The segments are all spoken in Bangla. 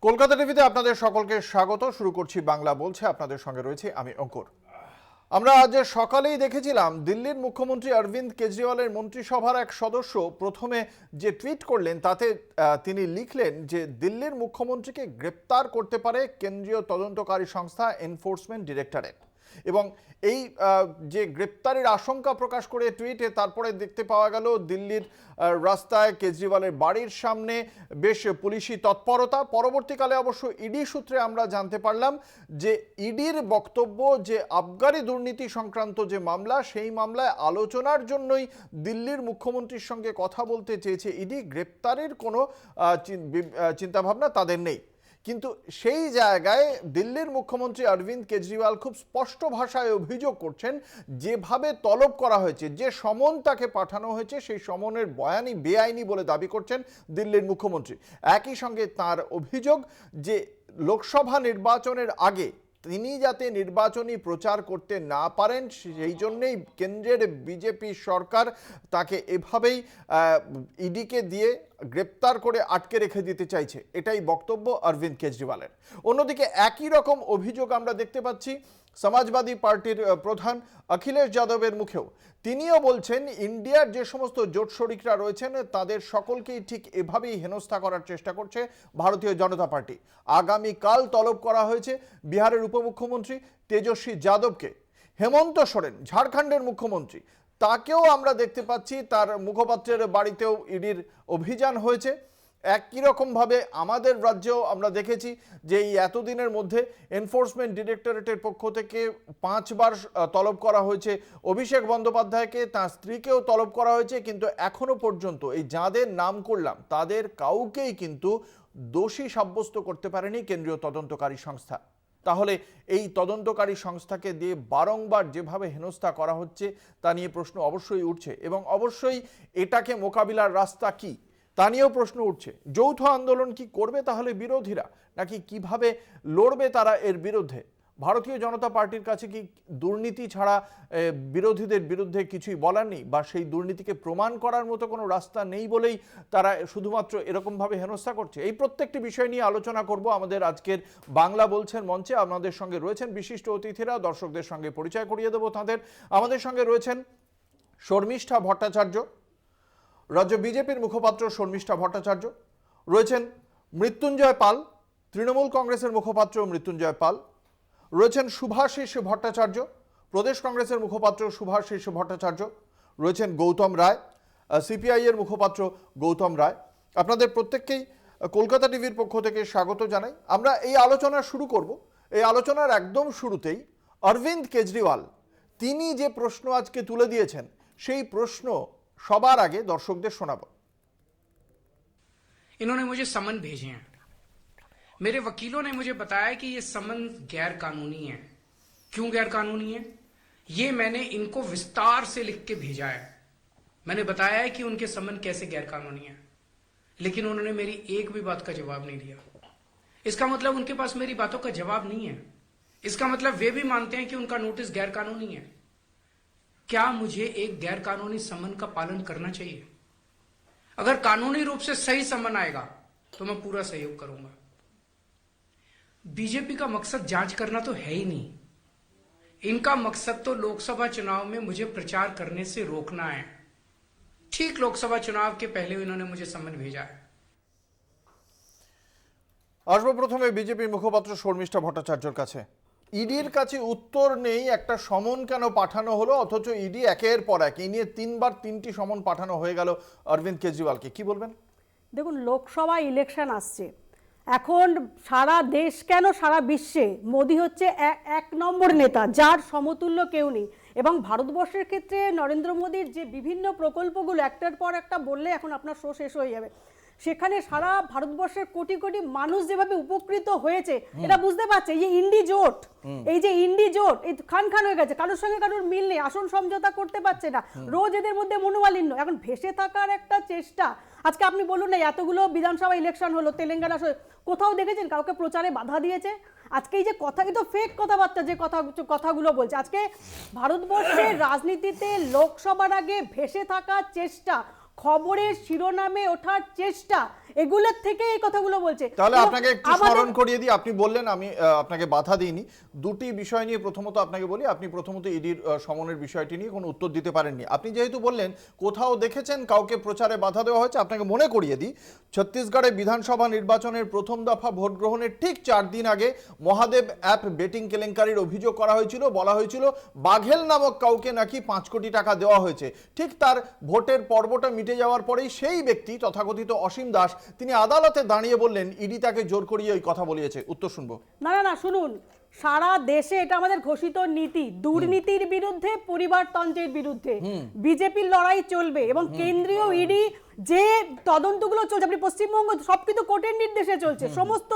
কলকাতা টিভিতে আপনাদের সকলকে স্বাগত। শুরু করছি বাংলা বলছে, আপনাদের সঙ্গে রয়েছে আমি অঙ্কুর। আমরা আজ সকালেই দেখেছিলাম দিল্লির মুখ্যমন্ত্রী অরবিন্দ কেজরিওয়ালের মন্ত্রিসভার এক সদস্য প্রথমে যে টুইট করলেন তাতে তিনি লিখলেন যে দিল্লির মুখ্যমন্ত্রীকে গ্রেপ্তার করতে পারে কেন্দ্রীয় তদন্তকারী সংস্থা এনফোর্সমেন্ট ডিরেক্টরেট। এবং এই যে গ্রেপ্তারের আশঙ্কা প্রকাশ করে টুইটে তারপরে দেখতে পাওয়া গেল দিল্লির রাস্তায় কেজরিওয়ালের বাড়ির সামনে বেশ পুলিশি তৎপরতা। পরবর্তীকালে অবশ্য ইডি সূত্রে আমরা জানতে পারলাম যে ইডির বক্তব্য যে আবগারি দুর্নীতি সংক্রান্ত যে মামলা, সেই মামলায় আলোচনার জন্যই দিল্লির মুখ্যমন্ত্রীর সঙ্গে কথা বলতে চেয়েছে ইডি। গ্রেপ্তারের কোনো চিন্তাভাবনা তাদের নেই। কিন্তু সেই জায়গায় দিল্লির মুখ্যমন্ত্রী অরবিন্দ কেজরিওয়াল খুব স্পষ্ট ভাষায় অভিযোগ করছেন যেভাবে তলব করা হয়েছে, যে সমন তাকে পাঠানো হয়েছে, সেই সমনের বয়ানই বেআইনি বলে দাবি করছেন দিল্লির মুখ্যমন্ত্রী। একই সঙ্গে তার অভিযোগ যে লোকসভা নির্বাচনের আগে তিনি যাতে নির্বাচনী প্রচার করতে না পারেন সেই জন্যেই কেন্দ্রের বিজেপি সরকার তাকে এভাবেই ইডিকে দিয়ে গ্রেপ্তার করে আটকে রেখে দিতে চাইছে, এটাই বক্তব্য অরবিন্দ কেজরিওয়ালের। অন্যদিকে একই রকম অভিযোগ আমরা দেখতে পাচ্ছি সমাজবাদী পার্টির প্রধান অখিলেশ যাদবের মুখেও। তিনিও বলছেন ইন্ডিয়ার যে সমস্ত জোট শরিকরা রয়েছেন তাদের সকলকেই ঠিক এভাবেই হেনস্থা করার চেষ্টা করছে ভারতীয় জনতা পার্টি। আগামীকাল তলব করা হয়েছে বিহারের উপমুখ্যমন্ত্রী তেজস্বী যাদবকে। হেমন্ত সোরেন ঝাড়খণ্ডের মুখ্যমন্ত্রী, তাকেও আমরা দেখতে পাচ্ছি তার মুখপাত্রের বাড়িতেও ইডির অভিযান হয়েছে। একই রকমভাবে আমাদের রাজ্যেও আমরা দেখেছি যে এই এতদিনের মধ্যে এনফোর্সমেন্ট ডিরেক্টরেটের পক্ষ থেকে 5 বার তলব করা হয়েছে অভিষেক বন্দ্যোপাধ্যায়কে, তার স্ত্রীকেও তলব করা হয়েছে, কিন্তু এখনো পর্যন্ত এই যাদের নাম করলাম তাদের কাউকেই কিন্তু দোষী সাব্যস্ত করতে পারেনি কেন্দ্রীয় তদন্তকারী সংস্থা। তাহলে এই তদন্তকারী সংস্থাকে দিয়ে বারংবার যেভাবে হেনস্থা করা হচ্ছে তা নিয়ে প্রশ্ন অবশ্যই উঠছে, এবং অবশ্যই এটাকে মোকাবিলার রাস্তা কি তা নিয়েও প্রশ্ন উঠছে। যৌথ আন্দোলন কি করবে তাহলে বিরোধীরা, নাকি কিভাবে লড়বে তারা এর বিরুদ্ধে? ভারতীয় জনতা পার্টির কাছে কি দুর্নীতি ছাড়া বিরোধীদের বিরুদ্ধে কিছুই বলার নেই, বা সেই দুর্নীতিকে প্রমাণ করার মতো কোনো রাস্তা নেই বলেই তারা শুধুমাত্র এরকমভাবে হেনস্থা করছে? এই প্রত্যেকটি বিষয় নিয়ে আলোচনা করব আমাদের আজকের বাংলা বলছেন মঞ্চে। আমাদের সঙ্গে রয়েছেন বিশিষ্ট অতিথিরা, দর্শকদের সঙ্গে পরিচয় করিয়ে দেবো তাদের। আমাদের সঙ্গে রয়েছেন শর্মিষ্ঠা ভট্টাচার্য, রাজ্য বিজেপির মুখপাত্র শর্মিষ্ঠা ভট্টাচার্য, রয়েছেন মৃত্যুঞ্জয় পাল, তৃণমূল কংগ্রেসের মুখপাত্র মৃত্যুঞ্জয় পাল, রয়েছেন শুভাশিস ভট্টাচার্য, প্রদেশ কংগ্রেসের মুখপাত্র শুভাশিস ভট্টাচার্য, রয়েছেন গৌতম রায়, সিপিআই এর মুখপাত্র গৌতম রায়। আপনাদের প্রত্যেককেই কলকাতা টিভির পক্ষ থেকে স্বাগত জানাই। আমরা এই আলোচনা শুরু করব। এই আলোচনার একদম শুরুতেই অরবিন্দ কেজরিওয়াল তিনি যে প্রশ্ন আজকে তুলে দিয়েছেন সেই প্রশ্ন সবার আগে দর্শকদের শোনাবো। इन्होंने मुझे समन भेजे हैं। मेरे वकीलों ने मुझे बताया कि ये समन गैर कानूनी है। क्यों गैर कानूनी है? ये मैंने इनको विस्तार से लिख के भेजा है। मैंने बताया है कि उनके समन कैसे गैर कानूनी है, लेकिन उन्होंने मेरी एक भी बात का जवाब नहीं दिया। इसका मतलब उनके पास मेरी बातों का जवाब नहीं है। इसका मतलब वे भी मानते हैं कि उनका नोटिस गैर कानूनी है। क्या मुझे एक गैर कानूनी समन का पालन करना चाहिए? अगर कानूनी रूप से सही समन आएगा तो मैं पूरा सहयोग करूंगा। बीजेपी का मकसद जांच करना तो है ही नहीं। इनका मकसद तो लोकसभा चुनाव में मुझे प्रचार करने से रोकना है। ठीक लोकसभा चुनाव के पहले इन्होंने मुझे समन भेजा है। আসবো প্রথমে বিজেপির মুখপাত্র শর্মিষ্ঠা ভট্টাচার্যের কাছে। ইডির কাছে উত্তর নেই, একটা সমন কেন পাঠানো হলো, অথচ ইডি একের পর এক এই নিয়ে 3 বার 3টি সমন পাঠানো হয়ে গেল অরবিন্দ কেজরিওয়ালকে, কি বলবেন? দেখুন, লোকসভা ইলেকশন আসছে এখন, সারা দেশ কেন সারা বিশ্বে মোদি হচ্ছে এক নম্বর নেতা, যার সমতুল্য কেউ নেই। এবং ভারতবর্ষের ক্ষেত্রে নরেন্দ্র মোদীর যে বিভিন্ন প্রকল্পগুলো একটার পর একটা বললে এখন আপনার শো শেষ হয়ে যাবে, সেখানে সারা ভারতবর্ষের কোটি কোটি মানুষ যেভাবে উপকৃত হয়েছে এটা বুঝতে পারছে। এই যে ইন্ডি জোট, এই যে ইন্ডি জোট এই খান খান হয়ে গেছে, কারোর সঙ্গে কারোর মিল নেই, আসন সমঝোতা করতে পারছে না, রোজ এদের মধ্যে মনোমালিন্য, এখন ভেসে থাকার একটা চেষ্টা। আজকে আপনি বলুন না, এতগুলো বিধানসভা ইলেকশন হলো, তেলেঙ্গানা কোথাও দেখেছেন কাউকে প্রচারে বাধা দিয়েছে? আজকে এই যে কথা, কিন্তু ফেক কথাবার্তা যে কথাগুলো বলছে, আজকে ভারতবর্ষের রাজনীতিতে লোকসভার আগে ভেসে থাকার চেষ্টা, খবরের শিরোনামে ওঠার চেষ্টা, এগুলোর থেকে এই কথাগুলো বলছে। তাহলে এবং আপনাকে একটু আমাদের- স্মরণ করিয়ে দিই, আপনি বললেন, আমি আপনাকে বাধা দিইনি। দুটি বিষয় নিয়ে প্রথমত আপনাকে বলি, আপনি প্রথমত ইডির সমনের বিষয়টি নিয়ে কোনো উত্তর দিতে পারেননি। আপনি যেহেতু বললেন কোথাও দেখেছেন কাউকে প্রচারে বাধা দেওয়া হয়েছে, আপনাকে মনে করিয়ে দিই, ছত্তিশগড়ে বিধানসভা নির্বাচনের প্রথম দফা ভোট গ্রহণের ঠিক 4 দিন আগে মহাদেব অ্যাপ বেটিং কেলেঙ্কারির অভিযোগ করা হয়েছিল। বলা হয়েছিল বাঘেল নামক কাউকে নাকি 5 কোটি টাকা দেওয়া হয়েছে। ঠিক তার ভোটের পর্বটা মিটে যাওয়ার পরেই সেই ব্যক্তি তথাকথিত অসীম দাস তিনি আদালতে দাঁড়িয়ে বললেন ইডি তাকে জোর করিয়ে ওই কথা বলিয়েছে। উত্তর শুনবো। না না না, শুনুন, সারা দেশে এটা আমাদের ঘোষিত নীতি, দুর্নীতির বিরুদ্ধে, পরিবারতন্ত্রের বিরুদ্ধে বিজেপির লড়াই চলবে। এবং কেন্দ্রীয় ইডি যে তদন্তগুলো চলছে, আপনি পশ্চিমবঙ্গ সব কিন্তু কোর্টের নির্দেশে চলছে, সমস্ত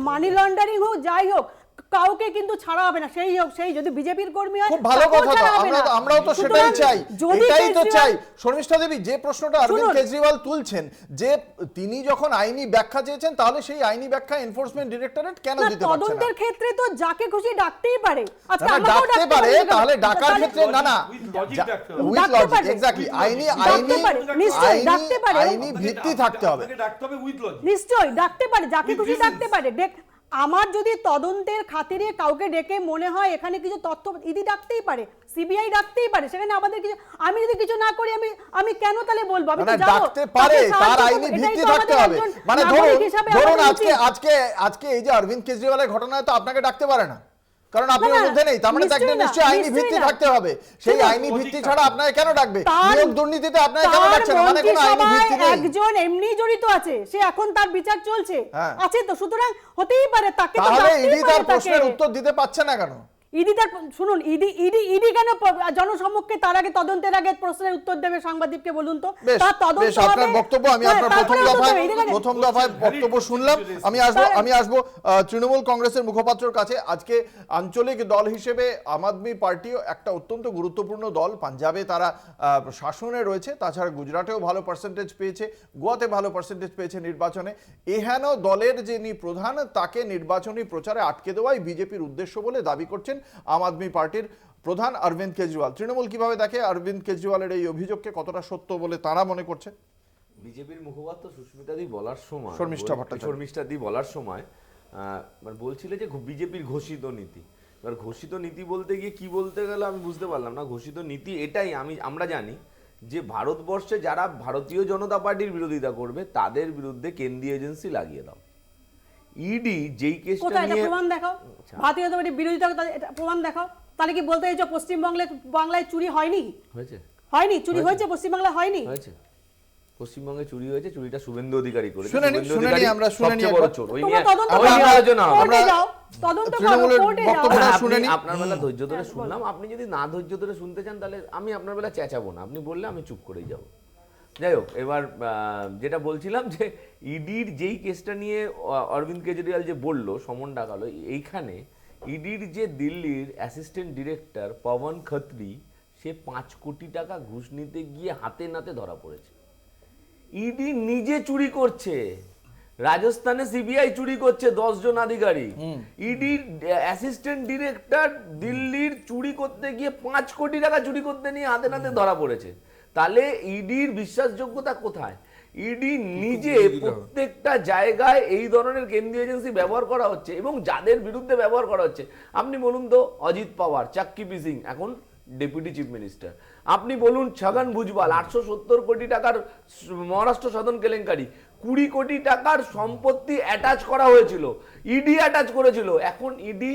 মানি লন্ডারিং হোক যাই হোক, কাউকে কিন্তু ছাড়া হবে না, সেই হোক সেই, যদি বিজেপির কর্মী হয় খুব ভালো তাকেও কথা, তো ছাড়া হবে না। আমরাও তো সেটাই সুতরাং চাই, যদি এটাই তো কেজরিওয়াল- চাই। শর্মিষ্ঠা দেবী, যে প্রশ্নটা অরবিন্দ শুনুন। কেজরিওয়াল তুলছেন যে তিনি যখন আইনি ব্যাখ্যা চেয়েছেন, তাহলে সেই আইনি ব্যাখ্যা এনফোর্সমেন্ট ডিরেক্টরেট কেন না, দিতে পারছে না? তদন্তের ক্ষেত্রে তো যাকে খুশি ডাকতেই পারে। আজকে না, আমাকেও ডাকতে ডাকতে পারে, পারে, তাহলে ডাকার তাহলে- ক্ষেত্রে না না With logic ডাকতে হবে। উইথ ডাকতে লজিক, পারে। এক্স্যাক্টলি, আইনি ডাকতে পারে, নিশ্চয়ই ডাকতে পারে। আইনি ভিত্তি থাকতে হবে। আপনাকে ডাকতে হবে উইথ লজিক। নিশ্চয়ই ডাকতে পারে, যাকে With খুশি reasons. ডাকতে পারে। আমার যদি তদন্তের খাতিরে কাউকে ডেকে মনে হয় এখানে কিছু তথ্য, ইডি ডাকতেই পারে, সিবিআই ডাকতেই পারে, সেখানে আমাদের কিছু, আমি যদি কিছু না করি আমি কেন তাহলে বলবো? আমি না, তো যাবো, ডাকতে পারে, তাকে সাহায্য তার করবো। আইনি এটাই ভিত্তি তো থাকতে আমাদের হবে। একজন মানে নাগরিক হিসাবে ধরুন আমাদের আজকে উচিত। আজকে আজকে এই যে অরবিন্দ কেজরিওয়ালের ঘটনায় তো আপনাকে ডাকতে পারে না, কারণ আপনি না, ওর না, মধ্যে নেই। তার মানে তো একটা নিশ্চয়ই না, নিশ্চয়ই আইনি নিশ্চয়ই ভিত্তি না। থাকতে হবে। সেই শুনুন, আইনি ভিত্তি লজিক ছাড়া থাকতে আপনাকে কেন ডাকবে? তার- নিয়োগ দুর্নীতিতে আপনাকে কেন তার ডাকছে না? মানে কোনো আইনি ভিত্তি নেই। একজন এমনি জড়িত আছে, সে এখন তার বিচার চলছে, হ্যাঁ। আছে তো, সুতরাং হতেই পারে, তাকে তো তাহলে ডাকতেই ইডি পারে তার তাকে। প্রশ্নের উত্তর দিতে পারছে না কেন? ইডি তার, শুনুন, ইডি কেন জনসম্মুখে তার আগে, তদন্তের আগে প্রশ্নের উত্তর দেবে সাংবাদিককে, বলুন তো? বেশ, তার তদন্ত বেশ, আপনার হবে। বক্তব্য আমি হ্যাঁ, আপনার তারপরে প্রথম দফায় বক্তব্য শুনলাম। আমি আসবো তৃণমূল কংগ্রেসের মুখপাত্রের কাছে। আজকে আঞ্চলিক দল হিসেবে আম আদমি পার্টিও একটা অত্যন্ত গুরুত্বপূর্ণ দল। পাঞ্জাবে তারা শাসনে রয়েছে, তাছাড়া গুজরাটেও ভালো পার্সেন্টেজ পেয়েছে, গোয়াতে ভালো পার্সেন্টেজ পেয়েছে নির্বাচনে। এহেন দলের যিনি প্রধান, তাকে নির্বাচনী প্রচারে আটকে দেওয়াই বিজেপির উদ্দেশ্য বলে দাবি করছেন আম আদমি পার্টির প্রধান অরবিন্দ কেজরিওয়াল। তৃণমূল কিভাবে দেখে অরবিন্দ কেজরিওয়ালের এই অভিযোগকে, কতটা সত্য বলে তারা মনে করছে? বিজেপির মুখপাত্র সুস্মিতা দি বলার সময়, শর্মিষ্ঠা ভট্টাচার্য। শর্মিষ্ঠা দি বলার সময় মানে বলছিল যে বিজেপির ঘোষিত নীতি। এবার ঘোষিত নীতি বলতে গিয়ে কি বলতে গেল আমি বুঝতে পারলাম না। ঘোষিত নীতি এটাই, আমরা জানি যে ভারতবর্ষে যারা ভারতীয় জনতা পার্টির বিরোধিতা করবে তাদের বিরুদ্ধে কেন্দ্রীয় এজেন্সি লাগিয়ে দাও। ইডি যেই কেসটা কোথায় এটা নিয়ে প্রমাণ দেখাও? ভারতীয় জনতা পার্টির বিরোধিতা, এটা প্রমাণ দেখাও। তাহলে কি বলতে চাইছো বাংলায় চুরি হয়নি? হয়েছে, হয়নি, চুরি হয়েছে পশ্চিমবাংলায়, হয়নি? হয়েছে পশ্চিমবঙ্গে চুরি হয়েছে, চুরিটা শুভেন্দু অধিকারী করেছে। শুনে নিই, শুভেন্দু শুনে নিই, অধিকারী আমরা শুনে নিই সবচেয়ে বড় একবার। চোর। ওই তোমরা নিয়ে তদন্ত ওই নিয়ে করো, আলোচনা হবে। কোর্টে আমরা যাও, তদন্ত করো, তৃণমূলের কোর্টে যাও। বক্তব্যটা আপনি শুনে নিই। আপনার বেলা ধৈর্য ধরে শুনলাম, আপনি যদি না ধৈর্য ধরে শুনতে চান তাহলে আমি আপনার বেলা চেঁচাবো না, আপনি বললে আমি চুপ করেই যাব। যাই হোক, এবার যেটা বলছিলাম যে ইডির যেই কেসটা নিয়ে অরবিন্দ কেজরিওয়াল যে বললো সমন ডাকালো, এইখানে ইডির যে দিল্লির অ্যাসিস্ট্যান্ট ডিরেক্টর পবন খত্রি, সে 5 কোটি টাকা ঘুষ নিতে গিয়ে হাতে নাতে ধরা পড়েছে। ইডি নিজে চুরি করছে, রাজস্থানে সিবিআই চুরি করছে 10 জন আধিকারিক। ইডির অ্যাসিস্ট্যান্ট ডিরেক্টর দিল্লির চুরি করতে গিয়ে 5 কোটি টাকা চুরি করতে নিয়ে হাতে নাতে ধরা পড়েছে। তাহলে ইডির বিশ্বাসযোগ্যতা কোথায়? ইডি নিজে প্রত্যেকটা জায়গায় এই ধরনের কেন্দ্রীয় এজেন্সি ব্যবহার করা হচ্ছে, এবং যাদের বিরুদ্ধে ব্যবহার করা হচ্ছে আপনি বলুন তো, অজিত পাওয়ার, চাক্কি পিসিং, এখন ডেপুটি চিফ মিনিস্টার। আপনি বলুন ছগন ভুজবাল, 870 কোটি টাকার মহারাষ্ট্র সদন কেলেঙ্কারি, 20 কোটি টাকার সম্পত্তি অ্যাটাচ করা হয়েছিল, ইডি অ্যাটাচ করেছিল। এখন ইডি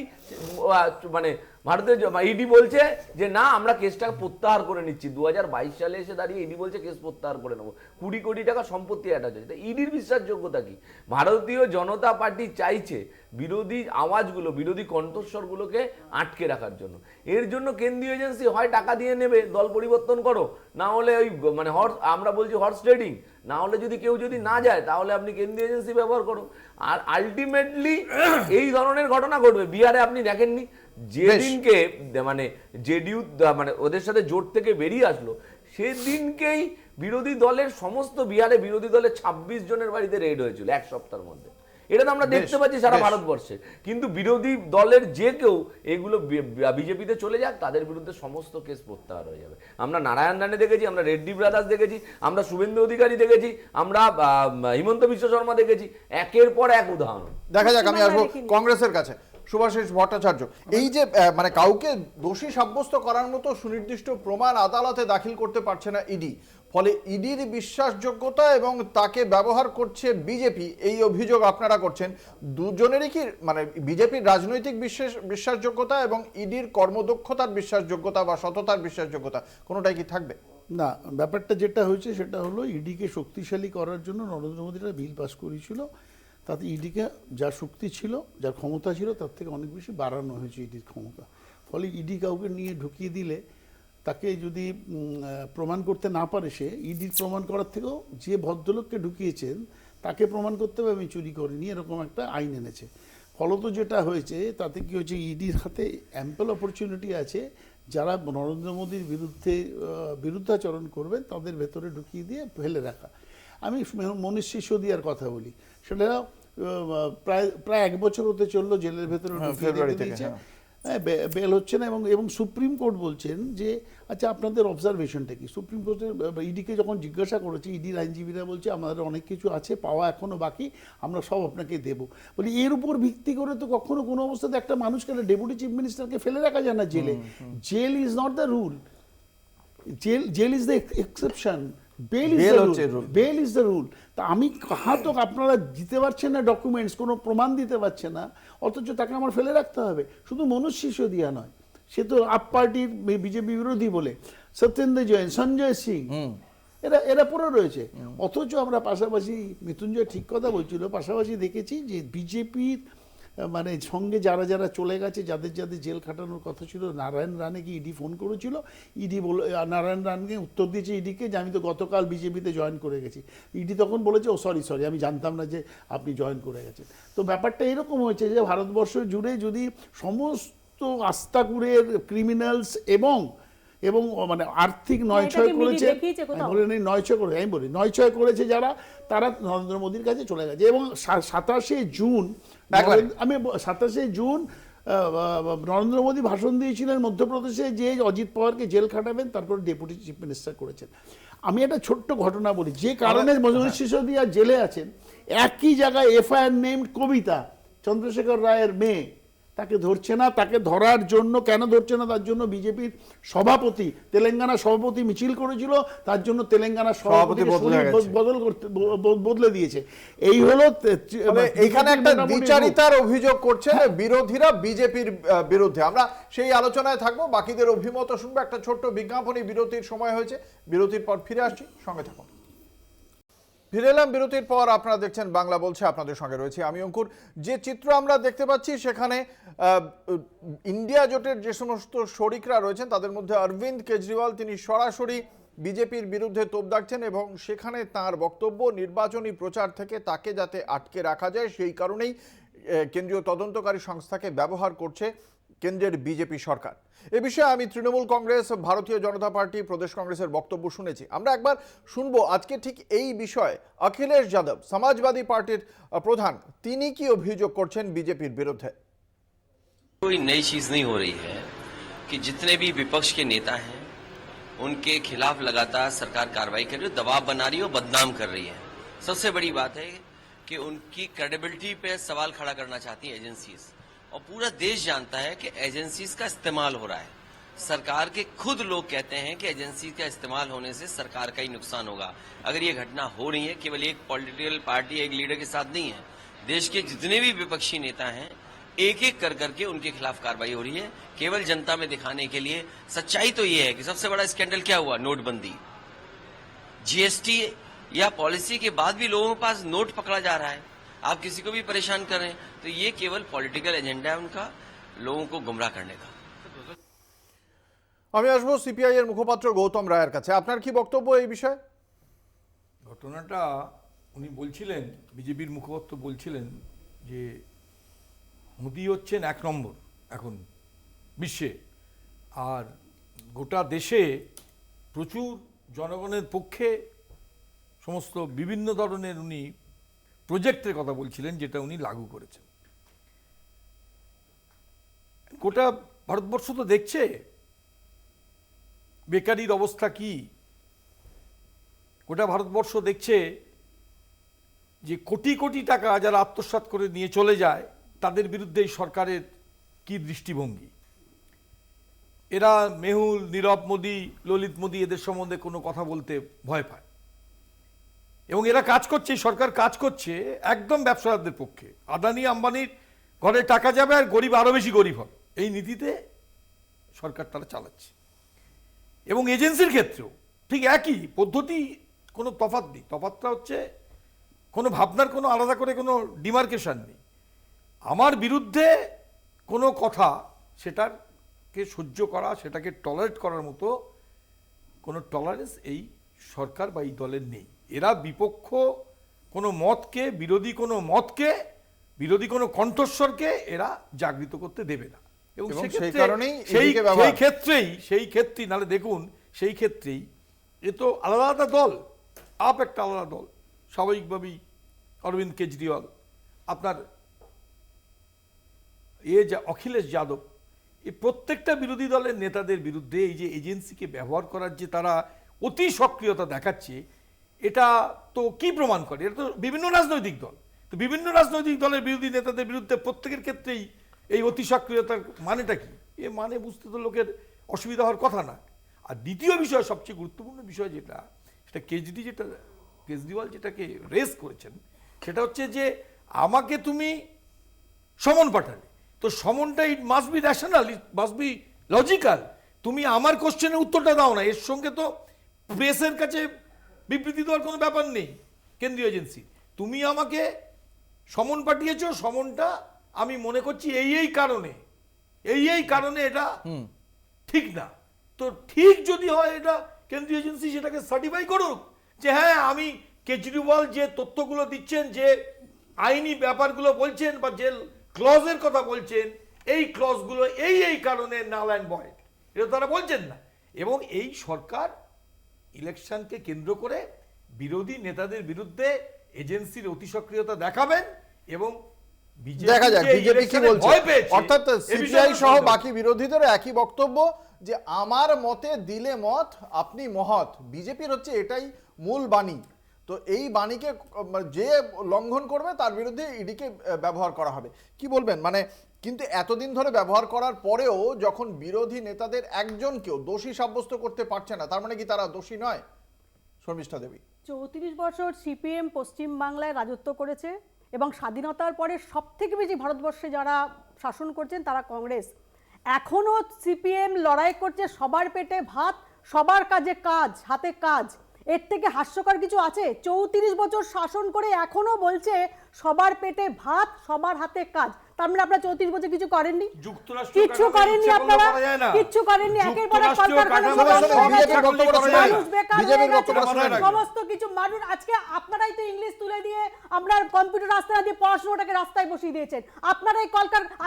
মানে ভারতের ইডি বলছে যে না, আমরা কেসটা প্রত্যাহার করে নিচ্ছি। 2022 সালে এসে দাঁড়িয়ে ইডি বলছে কেস প্রত্যাহার করে নেবো, 20 কোটি টাকা সম্পত্তি অ্যাটাচ হয়েছে। ইডির বিশ্বাসযোগ্যতা কি? ভারতীয় জনতা পার্টি চাইছে বিরোধী আওয়াজগুলো, বিরোধী কণ্ঠস্বরগুলোকে আটকে রাখার জন্য। এর জন্য কেন্দ্রীয় এজেন্সি হয় টাকা দিয়ে নেবে, দল পরিবর্তন করো, না হলে ওই মানে আমরা বলছি হর্স ট্রেডিং, না হলে যদি কেউ না যায় তাহলে আপনি কেন্দ্রীয় এজেন্সি ব্যবহার করো। আর আলটিমেটলি এই ধরনের ঘটনা ঘটবে। বিহারে আপনি দেখেননি, যেদিনকে মানে জেডিইউ মানে ওদের সাথে জোট থেকে বেরিয়ে আসলো, সেদিনকেই বিরোধী দলের সমস্ত, বিহারে বিরোধী দলের 26 জনের বাড়িতে রেড হয়েছিল 1 সপ্তাহের মধ্যে। এটা তো আমরা দেখতে পাচ্ছি সারা বেশ। ভারতবর্ষে। কিন্তু বিরোধী দলের যে কেউ এগুলো বিজেপিতে চলে যাক, তাদের বিরুদ্ধে সমস্ত কেস প্রত্যাহার হয়ে যাবে। আমরা নারায়ণ রানে দেখেছি, আমরা রেড্ডি ব্রাদার্স দেখেছি, আমরা শুভেন্দু অধিকারী দেখেছি, আমরা হিমন্ত বিশ্ব শর্মা দেখেছি, একের পর এক উদাহরণ। দেখা যাক, আমি আসবো দেখিনি। কংগ্রেসের কাছে। সুভাষিস ভট্টাচার্য, এই যে মানে কাউকে দোষী সাব্যস্ত করার মতো সুনির্দিষ্ট প্রমাণ আদালতে দাখিল করতে পারছে না ইডি, ফলে ইডির বিশ্বাসযোগ্যতা এবং তাকে ব্যবহার করছে বিজেপি, এই অভিযোগ আপনারা করছেন। দুজনেরই কি মানে বিজেপির রাজনৈতিক বিশ্বাসযোগ্যতা এবং ইডির কর্মদক্ষতার বিশ্বাসযোগ্যতা বা সততার বিশ্বাসযোগ্যতা কোনোটাই কি থাকবে? না, ব্যাপারটা যেটা হয়েছে সেটা হলো ইডিকে শক্তিশালী করার জন্য নরেন্দ্র মোদী একটা বিল পাস করেছিল, তাতে ইডিকে যা শক্তি ছিল, যার ক্ষমতা ছিল, তার থেকে অনেক বেশি বাড়ানো হয়েছে ইডির ক্ষমতা। ফলে ইডি কাউকে নিয়ে ঢুকিয়ে দিলে তাকে যদি প্রমাণ করতে না পারে, সে ইডির প্রমাণ করার থেকেও যে ভদ্রলোককে ঢুকিয়েছেন তাকে প্রমাণ করতে হবে আমি চুরি করিনি, এরকম একটা আইন এনেছে। ফলত যেটা হয়েছে তাতে কি হয়েছে, ইডির হাতে অ্যাম্পল অপরচুনিটি আছে, যারা নরেন্দ্র মোদীর বিরুদ্ধে বিরুদ্ধাচরণ করবেন তাদের ভেতরে ঢুকিয়ে দিয়ে ফেলে রাখা। আমি মনীষ সিসোদিয়ার কথা বলি, সেটা প্রায় প্রায় 1 বছর হতে চললো জেলের ভেতরে ঢুকিয়ে ফেব্রুয়ারি রেখে থেকে, দিয়েছে। হ্যাঁ। হ্যাঁ, বেল হচ্ছে না। এবং সুপ্রিম কোর্ট বলছেন যে আচ্ছা আপনাদের অবজারভেশনটা কি। সুপ্রিম কোর্টের ইডিকে যখন জিজ্ঞাসা করেছে, ইডির আইনজীবীরা বলছে আমাদের অনেক কিছু আছে, পাওয়া এখনো বাকি, আমরা সব আপনাকে দেব। বলি এর উপর ভিত্তি করে তো কখনো কোনো অবস্থাতে একটা মানুষকে, ডেপুটি চিফ মিনিস্টারকে ফেলে রাখা যায় না জেলে। Jail is not the rule, jail is the exception, bail হচ্ছে rule। Bail is the rule. তা আমি তো আপনারা দিতে পারছেন না ডকুমেন্টস, কোনো প্রমাণ দিতে পারছে না, অথচ তাকে আমার ফেলে রাখতে হবে। শুধু মনোজ সিসোদিয়া নয়, সে তো আপ পার্টির বিজেপি বিরোধী বলে সত্যেন্দ্র জৈন, সঞ্জয় সিং, এরা পড়ে রয়েছে। অথচ আমরা পাশাপাশি, মৃত্যুঞ্জয় ঠিক কথা বলছিল, পাশাপাশি দেখেছি যে বিজেপির মানে সঙ্গে যারা যারা চলে গেছে, যাদের যাদের জেল খাটানোর কথা ছিল, নারায়ণ রানে কি ইডি ফোন করেছিল, ইডি নারায়ণ রানকে উত্তর দিয়েছে ইডিকে যে আমি তো গতকাল বিজেপিতে জয়েন করে গেছি। ইডি তখন বলেছে ও সরি আমি জানতাম না যে আপনি জয়েন করে গেছেন। তো ব্যাপারটা এরকম হয়েছে যে ভারতবর্ষ জুড়ে যদি সমস্ত আস্তাকুরের ক্রিমিনালস এবং মানে আর্থিক নয়ছয় এটাকে করেছে, মিডিয়া দেখিয়েছে কোথাও? আমি বলি নয়ছয় করে, আমি বলি নয়ছয় করেছে যারা, তারা নরেন্দ্র মোদীর কাছে চলে গেছে। এবং 27শে জুন একবারে। আমি 27শে জুন নরেন্দ্র মোদী ভাষণ দিয়েছিলেন মধ্যপ্রদেশে যে অজিত পাওয়ারকে জেল খাটাবেন, তারপর ডেপুটি চিফ মিনিস্টার করেছেন। আমি একটা ছোট্ট ঘটনা বলি, যে কারণে মনোজ সিসোদিয়া জেলে আছেন, একই জায়গায় এফআইআর নেমড কবিতা, চন্দ্রশেখর রায়ের মেয়ে, তাকে ধরছে না। তাকে ধরার জন্য কেন ধরছে না, তার জন্য বিজেপির সভাপতি, তেলেঙ্গানা সভাপতি মিছিল করেছিল, তার জন্য তেলেঙ্গানা সভাপতি বদলে গেছে। বদলে দিয়েছে। এই হলো এখানে একটা মোটামুটি দ্বিচারিতার অভিযোগ করছেন বিরোধীরা বিজেপির বিরুদ্ধে। আমরা সেই আলোচনায় থাকবো, বাকিদের অভিমত শুনবো। একটা ছোট্ট বিজ্ঞাপনী বিরতির সময় হয়েছে, বিরতির পর ফিরে আসছি, সঙ্গে থাকুন। ফিরে এলাম বিরতির পর, আপনারা দেখছেন বাংলা বলছে, আপনাদের সঙ্গে রয়েছে আমি অঙ্কুর। যে চিত্র আমরা দেখতে পাচ্ছি সেখানে ইন্ডিয়া জোটের যে সমস্ত শরিকরা রয়েছেন তাদের মধ্যে অরবিন্দ কেজরিওয়াল, তিনি সরাসরি বিজেপির বিরুদ্ধে তোপ দাগছেন এবং সেখানে তার বক্তব্য নির্বাচনী প্রচার থেকে তাকে যাতে আটকে রাখা যায় সেই কারণেই কেন্দ্রীয় তদন্তকারী সংস্থাকে ব্যবহার করছে কেন্দ্রের বিজেপি সরকার। এ বিষয়ে আমি তৃণমূল কংগ্রেস, ভারতীয় জনতা পার্টি, প্রদেশ কংগ্রেসের বক্তব্য শুনেছি। আমরা একবার শুনবো আজকে ঠিক এই বিষয়ে অখিলেশ যাদব, সমাজবাদী পার্টির প্রধান, তিনি কি অভিযোগ করছেন বিজেপির বিরুদ্ধে। कोई नई चीज नहीं हो रही है कि जितने भी विपक्ष के नेता हैं उनके खिलाफ लगातार सरकार कार्रवाई कर रही है, दबाव बना रही है और बदनाम कर रही है। सबसे बड़ी बात है कि उनकी क्रेडिबिलिटी पे सवाल खड़ा करना चाहती हैं एजेंसीज, और पूरा देश जानता है कि एजेंसीज का इस्तेमाल हो रहा है। सरकार के खुद लोग कहते हैं कि एजेंसी का इस्तेमाल होने से सरकार का ही नुकसान होगा। अगर ये घटना हो रही है केवल एक पॉलिटिकल पार्टी, एक लीडर के साथ नहीं है, देश के जितने भी विपक्षी नेता हैं एक एक कर करके उनके खिलाफ कार्रवाई हो रही है, केवल जनता में दिखाने के लिए। सच्चाई तो ये है कि सबसे बड़ा स्कैंडल क्या हुआ, नोटबंदी, जीएसटी या पॉलिसी के बाद भी लोगों के पास नोट पकड़ा जा रहा है। आप किसी को भी परेशान करें तो ये केवल पॉलिटिकल एजेंडा है उनका, लोगों को गुमराह करने का। আমি আসবো সিপিআই এর মুখপাত্র গৌতম রায়ের কাছে। আপনার কি বক্তব্য এই বিষয়ে? ঘটনাটা উনি বলছিলেন, বিজেপির মুখপাত্র বলছিলেন যে মোদি হচ্ছেন 1 নম্বর এখন বিশ্বে, আর গোটা দেশে প্রচুর জনগণের পক্ষে সমস্ত বিভিন্ন ধরনের উনি প্রজেক্টের কথা বলছিলেন, যেটা উনি লাগু করেছেন। গোটা ভারতবর্ষ তো দেখছে বেকারির অবস্থা কি, গোটা ভারতবর্ষ দেখছে যে কোটি কোটি টাকা যারা আত্মসাৎ করে নিয়ে চলে যায় তাদের বিরুদ্ধে এই সরকারের কি দৃষ্টিভঙ্গি। এরা মেহুল, নীরব মোদী, ললিত মোদী এদের সম্বন্ধে কোনো কথা বলতে ভয় পায়, এবং এরা কাজ করছে, এই সরকার কাজ করছে একদম ব্যবসাদারদের পক্ষে। আদানি আম্বানির ঘরে টাকা যাবে আর গরিব আরো বেশি গরিব হবে, এই নীতিতে সরকার তারা চালাচ্ছে। এবং এজেন্সির ক্ষেত্রেও ঠিক একই পদ্ধতি, কোনো তফাৎ নেই। তফাৎটা হচ্ছে কোনো ভাবনার কোনো আলাদা করে কোনো ডিমার্কেশন নেই। আমার বিরুদ্ধে কোনো কথা, সেটাকে সহ্য করা, সেটাকে টলারেট করার মতো কোনো টলারেন্স এই সরকার বা এই দলের নেই। এরা বিপক্ষ কোনো মতকে, বিরোধী কোনো মতকে, বিরোধী কোনো কণ্ঠস্বরকে এরা জাগৃত করতে দেবে না। এবং এবং সেই সেক্ষেত্রে কারণেই এদিকে ব্যবহার। সেই ক্ষেত্রেই নাহলে দেখুন, সেই ক্ষেত্রেই এ তো আলাদা আলাদা দল, আপ একটা আলাদা দল, স্বাভাবিকভাবেই অরবিন্দ কেজরিওয়াল, আপনার অখিলেশ যাদব, এই প্রত্যেকটা বিরোধী দলের নেতাদের বিরুদ্ধে এই যে এজেন্সিকে ব্যবহার করার যে তারা অতি সক্রিয়তা দেখাচ্ছে, এটা তো কি প্রমাণ করে? এটা তো বিভিন্ন রাজনৈতিক দল, তো বিভিন্ন রাজনৈতিক দলের বিরোধী নেতাদের বিরুদ্ধে প্রত্যেকের ক্ষেত্রেই এই অতি সক্রিয়তার মানেটা কি? এ মানে বুঝতে তো লোকের অসুবিধা হওয়ার কথা না। আর দ্বিতীয় বিষয়, সবচেয়ে গুরুত্বপূর্ণ বিষয় যেটা, সেটা কেজরিওয়াল যেটাকে রেজ করেছেন, সেটা হচ্ছে যে আমাকে তুমি সমন পাঠালে, তো সমনটা it must be rational, it must be logical. তুমি আমার কোশ্চেনের উত্তরটা দাও না, এর সঙ্গে তো প্রেসের কাছে বিবৃতি দেওয়ার কোনো ব্যাপার নেই কেন্দ্রীয় এজেন্সি। তুমি আমাকে সমন পাঠিয়েছো, সমনটা আমি মনে করছি এই কারণে এটা ঠিক না। তো ঠিক যদি হয়, এটা কেন্দ্রীয় এজেন্সি সেটাকে সার্টিফাই করুক যে হ্যাঁ, আমি কেজরিওয়াল যে তথ্যগুলো দিচ্ছেন, যে আইনি ব্যাপারগুলো বলছেন বা যে ক্লজের কথা বলছেন, এই ক্লজগুলো এই কারণে নাল অ্যান্ড ভয়েড, এটা তারা বলছেন না। এবং এই সরকার ইলেকশনকে কেন্দ্র করে বিরোধী নেতাদের বিরুদ্ধে এজেন্সির অতি সক্রিয়তা দেখাবেন, এবং দেখা যাক বিজেপি কি বলছে। অর্থাৎ সিপিআই সহ বাকি বিরোধীদের একই বক্তব্য যে আমার মতে দিলে মত, আপনি মহৎ। বিজেপির হচ্ছে এটাই মূল বাণী। তো এই বাণীকে যে লঙ্ঘন করবে তার বিরুদ্ধে ইডিকে ব্যবহার করা হবে। কি বলবেন? মানে কিন্তু এতদিন ধরে ব্যবহার করার পরেও যখন বিরোধী নেতাদের একজনকেও দোষী সাব্যস্ত করতে পারছে না, তার মানে কি তারা দোষী নয়? শর্মিষ্ঠা দেবী, 34 বছর সিপিএম পশ্চিম বাংলায় রাজত্ব করেছে, এবং স্বাধীনতার পরে সবথেকে বেশি ভারতবর্ষে যারা শাসন করছেন তারা কংগ্রেস। এখনও সিপিএম লড়াই করছে সবার পেটে ভাত, সবার কাজে কাজ, হাতে কাজ। এর থেকে হাস্যকর কিছু আছে? 34 বছর শাসন করে এখনো বলছে সবার পেটে ভাত, সবার হাতে কাজ। তার মানে আপনারা 34 বছর কিছু করেননি, কিচ্ছু করেননি, আপনারা কিচ্ছু করেননি। একের পর এক কলকারখানা, সমস্ত কিছু মানুষ। আজকে আপনারাই তো ইংলিশ তুলে দিয়ে, আমরা কম্পিউটার রাস্তায় দিয়ে পড়াশোনাটাকে রাস্তায় বসিয়ে দিয়েছেন। আপনারাই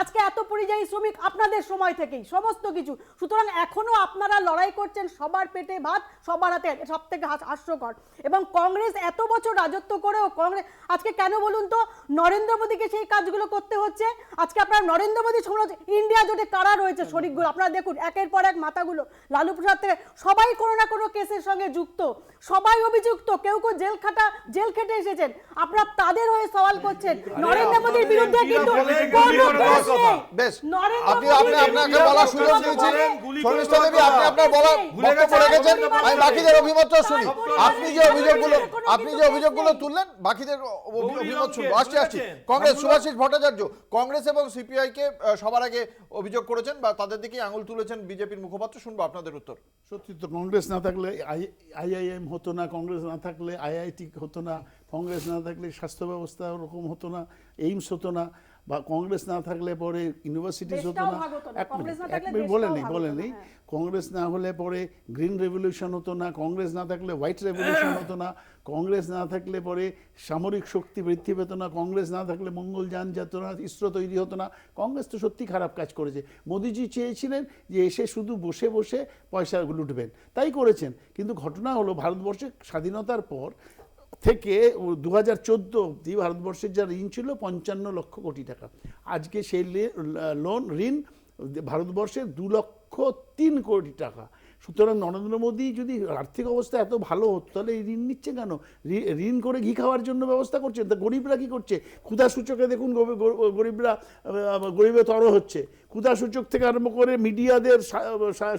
আজকে এত পরিযায়ী শ্রমিক আপনাদের সময় থেকেই সমস্ত কিছু। সুতরাং এখনো আপনারা লড়াই করছেন সবার পেটে ভাত, সবার হাতে, সব থেকে হাস্যকর। এবং কংগ্রেস এত বছর রাজত্ব করেও কংগ্রেস আজকে কেন বলুন তো নরেন্দ্র মোদীকে সেই কাজগুলো করতে হচ্ছে? আজকে আপনারা নরেন্দ্র মোদী ইন্ডিয়া জোটে কারা রয়েছে শরিকগুলো আপনারা দেখুন, একের পর এক মাথাগুলো, লালু প্রসাদ থেকে সবাই কোনো না কোনো কেসের সঙ্গে যুক্ত, সবাই অভিযুক্ত, কেউ কেউ জেল খেটে এসেছেন। আপনারা তাদের হয়ে সওয়াল করছেন। নরেন্দ্র মোদীর বিরুদ্ধে কিন্তু বেশ, আপনি আপনাকে বলার সুযোগ দিয়েছি। শর্মিষ্ঠা দেবী, আপনি আপনার বলার বক্তব্য রেখেছেন, আমি বাকিদের অভিমত শুনি। আপনি যে অভিযোগগুলো তুললেন, বাকিদের অভিমত শুনবো। আসছি কংগ্রেস, সুভাষিস ভট্টাচার্য, কংগ্রেস এবং সিপিআই কে সবার আগে অভিযোগ করেছেন বা তাদের দিকে আঙুল তুলেছেন বিজেপির মুখপাত্র। শুনবো আপনাদের উত্তর। সত্যি তো, কংগ্রেস না থাকলে আইআইএম হতো না, কংগ্রেস না থাকলে আইআইটি হতো না, কংগ্রেস না থাকলে স্বাস্থ্য ব্যবস্থা ওরকম হতো না, এইমস হতো না, বা কংগ্রেস না থাকলে পরে ইউনিভার্সিটিজ হতো না। এক মিনিট বলে নেই কংগ্রেস না হলে পরে গ্রিন রেভলিউশন হতো না, কংগ্রেস না থাকলে হোয়াইট রেভলিউশন হতো না, কংগ্রেস না থাকলে পরে সামরিক শক্তি বৃদ্ধি পেত না, কংগ্রেস না থাকলে মঙ্গলযান যেত না, ইসরো তৈরি হতো না। কংগ্রেস তো সত্যি খারাপ কাজ করেছে। মোদিজি চেয়েছিলেন যে এসে শুধু বসে বসে পয়সা লুটবেন, তাই করেছেন। কিন্তু ঘটনা হলো ভারতবর্ষে স্বাধীনতার পর থেকে 2014 অবধি ভারতবর্ষের যা ঋণ ছিল 55 লক্ষ কোটি টাকা। আজকে সেই ঋণ ভারতবর্ষের 2,03 কোটি টাকা। সুতরাং নরেন্দ্র মোদী যদি আর্থিক অবস্থা এত ভালো হতো তাহলে এই ঋণ নিচ্ছে কেন? ঋণ করে ঘি খাওয়ার জন্য ব্যবস্থা করছেন। তা গরিবরা কি করছে? ক্ষুধা সূচকে দেখুন গরিবে তর হচ্ছে। ক্ষুধা সূচক থেকে আরম্ভ করে মিডিয়াদের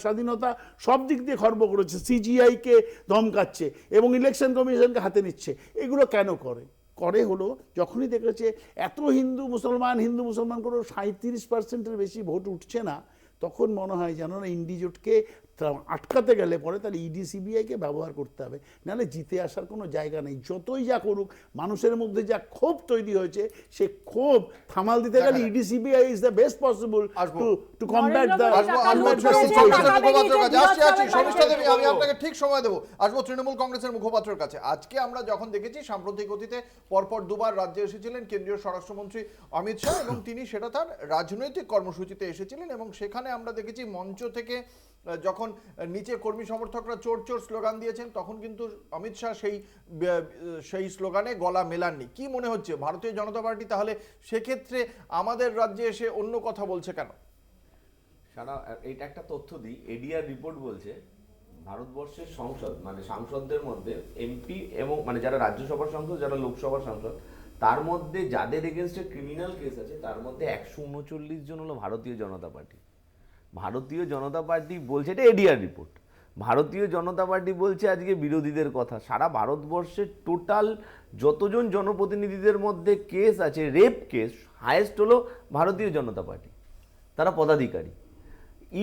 স্বাধীনতা সব দিক দিয়ে খর্ব করেছে, সিজিআইকে ধমকাচ্ছে এবং ইলেকশন কমিশনকে হাতে নিচ্ছে। এগুলো কেন করে হলো যখনই দেখেছে এত হিন্দু মুসলমান কোনো 37% বেশি ভোট উঠছে না, তখন মনে হয় যেন না ইন্ডিজোটকে আটকাতে গেলে পরে তাহলে ইডি সিবিআইকে ব্যবহার করতে হবে, নাহলে জিতে আসার কোনো জায়গা নেই। যতই যা করুক মানুষের মধ্যে যা ক্ষোভ তৈরি হয়েছে, সে ক্ষোভ থামাল দিতে গেলে ED CBI is the best possible to combat the. আমি আপনাকে ঠিক সময় দেবো। আসবো তৃণমূল কংগ্রেসের মুখপাত্রের কাছে। আজকে আমরা যখন দেখেছি সাম্প্রতিক অতীতে পরপর দুবার রাজ্যে এসেছিলেন কেন্দ্রীয় স্বরাষ্ট্রমন্ত্রী অমিত শাহ, এবং তিনি সেটা তার রাজনৈতিক কর্মসূচিতে এসেছিলেন, এবং সেখানে আমরা দেখেছি মঞ্চ থেকে যখন নিচে কর্মী সমর্থকরা চোর চোর স্লোগান দিয়েছেন, তখন কিন্তু অমিত শাহ সেই স্লোগানে গলা মেলাননি। কি মনে হচ্ছে ভারতীয় জনতা পার্টি তাহলে সেক্ষেত্রে আমাদের রাজ্যে এসে অন্য কথা বলছে কেন? সারা এইটা একটা তথ্য দিই, এডিআর রিপোর্ট বলছে ভারতবর্ষের সংসদ মানে সাংসদদের মধ্যে এমপি এবং মানে যারা রাজ্যসভার সাংসদ, যারা লোকসভার সাংসদ, তার মধ্যে যাদের এগেনস্টে ক্রিমিনাল কেস আছে তার মধ্যে 139 জন হলো ভারতীয় জনতা পার্টি। ভারতীয় জনতা পার্টি বলছে, এটা এডিআর রিপোর্ট, ভারতীয় জনতা পার্টি বলছে আজকে বিরোধীদের কথা। সারা ভারতবর্ষের টোটাল যতজন জনপ্রতিনিধিদের মধ্যে কেস আছে, রেপ কেস, হায়েস্ট হলো ভারতীয় জনতা পার্টি, তারা পদাধিকারী।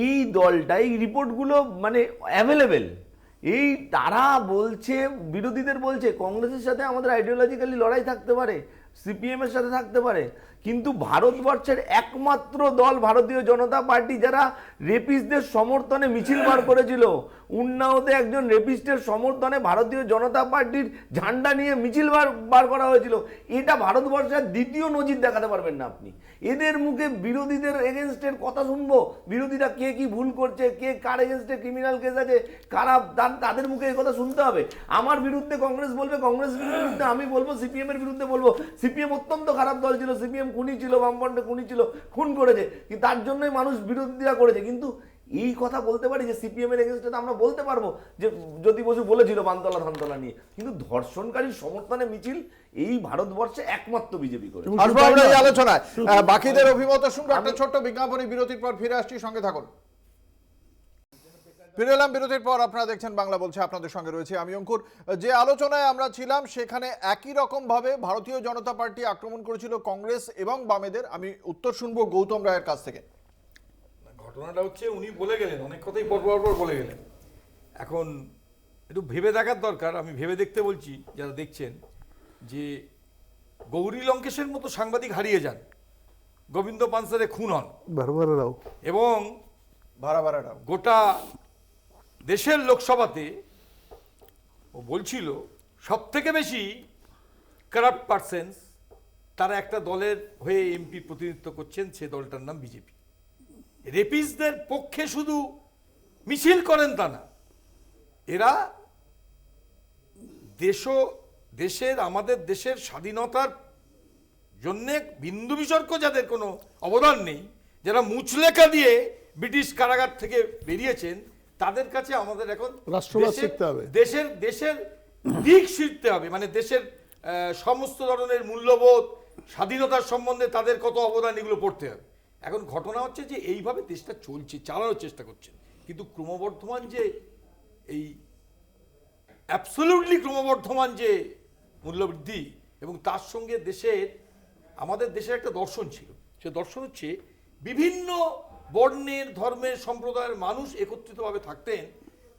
এই দলটা, এই রিপোর্টগুলো মানে অ্যাভেলেবেল, এই তারা বলছে, বিরোধীদের বলছে কংগ্রেসের সাথে আমাদের আইডিওলজিক্যালি লড়াই থাকতে পারে, সিপিএমের সাথে থাকতে পারে, কিন্তু ভারতবর্ষের একমাত্র দল ভারতীয় জনতা পার্টি যারা রেপিস্টদের সমর্থনে মিছিল বার করেছিল, উন্নাওতে একজন রেপিস্টের সমর্থনে ভারতীয় জনতা পার্টির ঝান্ডা নিয়ে মিছিল বার করা হয়েছিল। এটা ভারতবর্ষের দ্বিতীয় নজির দেখাতে পারবেন না আপনি। এদের মুখে বিরোধীদের এগেনস্টের কথা শুনবো, বিরোধীরা কে কি ভুল করছে, কে কার এগেনস্টে ক্রিমিনাল কেস আছে, কারা, তাদের মুখে এই কথা শুনতে হবে। আমার বিরুদ্ধে কংগ্রেস বলবে, কংগ্রেসের বিরুদ্ধে আমি বলবো, সিপিএম এর বিরুদ্ধে বলবো। সিপিএম অত্যন্ত খারাপ দল ছিল, সিপিএম খুনি ছিল, বামফ্রন্টে খুনি ছিল, খুন করেছে, কিন্তু তার জন্যই মানুষ বিরোধিতা করেছে। কিন্তু এই কথা বলতে পারি যে সিপিএম এর এগেনস্টে আমরা বলতে পারবো যে জ্যোতি বসু বলেছিল বানতলা ধানতলা নিয়ে, কিন্তু ধর্ষণকারীর সমর্থনে মিছিল এই ভারতবর্ষে একমাত্র বিজেপি করে। আসবো আমরা এই আলোচনায়, বাকিদের অভিমত শুনবো। একটা ছোট্ট বিজ্ঞাপনী বিরতির পর ফিরে আসছি, সঙ্গে থাকুন। ফিরে এলাম বিরতির পর, আপনারা দেখছেন বাংলা বলছে, আপনাদের সঙ্গে রয়েছে আমি অঙ্কুর। যে আলোচনায় আমরা ছিলাম সেখানে একই রকম ভাবে ভারতীয় জনতা পার্টি আক্রমণ করেছিল কংগ্রেস এবং বামেদের। আমি উত্তর শুনবো গৌতম রায়ের কাছ থেকে। ঘটনাটা হচ্ছে উনি বলে গেলেন, অনেক কথাই পরপর বলে গেলেন। এখন একটু ভেবে দেখার দরকার, আমি ভেবে দেখতে বলছি যারা দেখছেন, যে গৌরী লঙ্কেশের মতো সাংবাদিক হারিয়ে যান, গোবিন্দ পানসারে খুন হন এবং গোটা দেশের লোকসভাতে ও বলছিল সব থেকে বেশি কারাপ্ট পারসনস তারা একটা দলের হয়ে এমপি প্রতিনিধিত্ব করছেন, সে দলটার নাম বিজেপি। রেপিস্টদের পক্ষে শুধু মিছিল করেন তা না, এরা আমাদের দেশের স্বাধীনতার জন্য বিন্দু বিসর্গ যাদের কোনো অবদান নেই, যারা মুচলেখা দিয়ে ব্রিটিশ কারাগার থেকে বেরিয়েছেন, তাদের কাছে আমাদের এখন রাষ্ট্রবাদ শিখতে হবে, দেশের দিক শিখতে হবে, মানে দেশের সমস্ত ধরনের মূল্যবোধ, স্বাধীনতার সম্বন্ধে তাদের কত অবদান, এগুলো পড়তে হবে। এখন ঘটনা হচ্ছে যে এইভাবে দেশটা চলছে, চালানোর চেষ্টা করছেন, কিন্তু ক্রমবর্ধমান যে এই অ্যাবসলিউটলি ক্রমবর্ধমান যে মূল্যবৃদ্ধি, এবং তার সঙ্গে আমাদের দেশের একটা দর্শন ছিল, সে দর্শন হচ্ছে বিভিন্ন বর্ণের, ধর্মের, সম্প্রদায়ের মানুষ একত্রিতভাবে থাকতেন,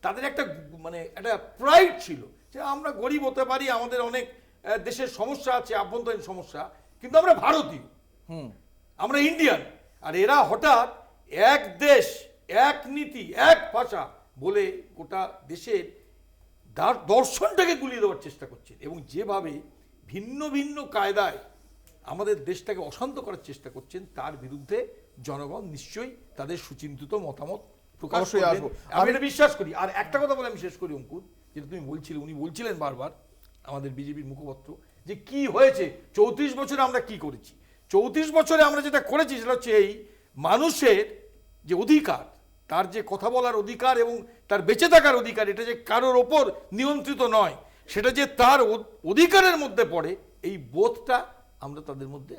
তাদের একটা মানে একটা প্রাইড ছিল যে আমরা গরিব হতে পারি, আমাদের অনেক দেশের সমস্যা আছে, আভ্যন্তরীণ সমস্যা, কিন্তু আমরা ভারতীয়, আমরা ইন্ডিয়ান। আর এরা হঠাৎ এক দেশ, এক নীতি, এক ভাষা বলে গোটা দেশের দর্শনটাকে গুলিয়ে দেওয়ার চেষ্টা করছেন, এবং যেভাবে ভিন্ন ভিন্ন কায়দায় আমাদের দেশটাকে অশান্ত করার চেষ্টা করছেন, তার বিরুদ্ধে জনগণ নিশ্চয়ই তাদের সুচিন্তিত মতামত প্রকাশ করবেন, আমি এটা বিশ্বাস করি। আর একটা কথা বলে আমি শেষ করি অঙ্কুর, যেটা তুমি বলছিলে, উনি বলছিলেন বারবার, আমাদের বিজেপির মুখপাত্র, যে কি হয়েছে 34 বছরে আমরা কি করেছি। 34 বছরে আমরা যেটা করেছি সেটা হচ্ছে এই মানুষের যে অধিকার, তার যে কথা বলার অধিকার এবং তার বেঁচে থাকার অধিকার, এটা যে কারোর ওপর নিয়ন্ত্রিত নয়, সেটা যে তার অধিকারের মধ্যে পড়ে, এই বোধটা আমরা তাদের মধ্যে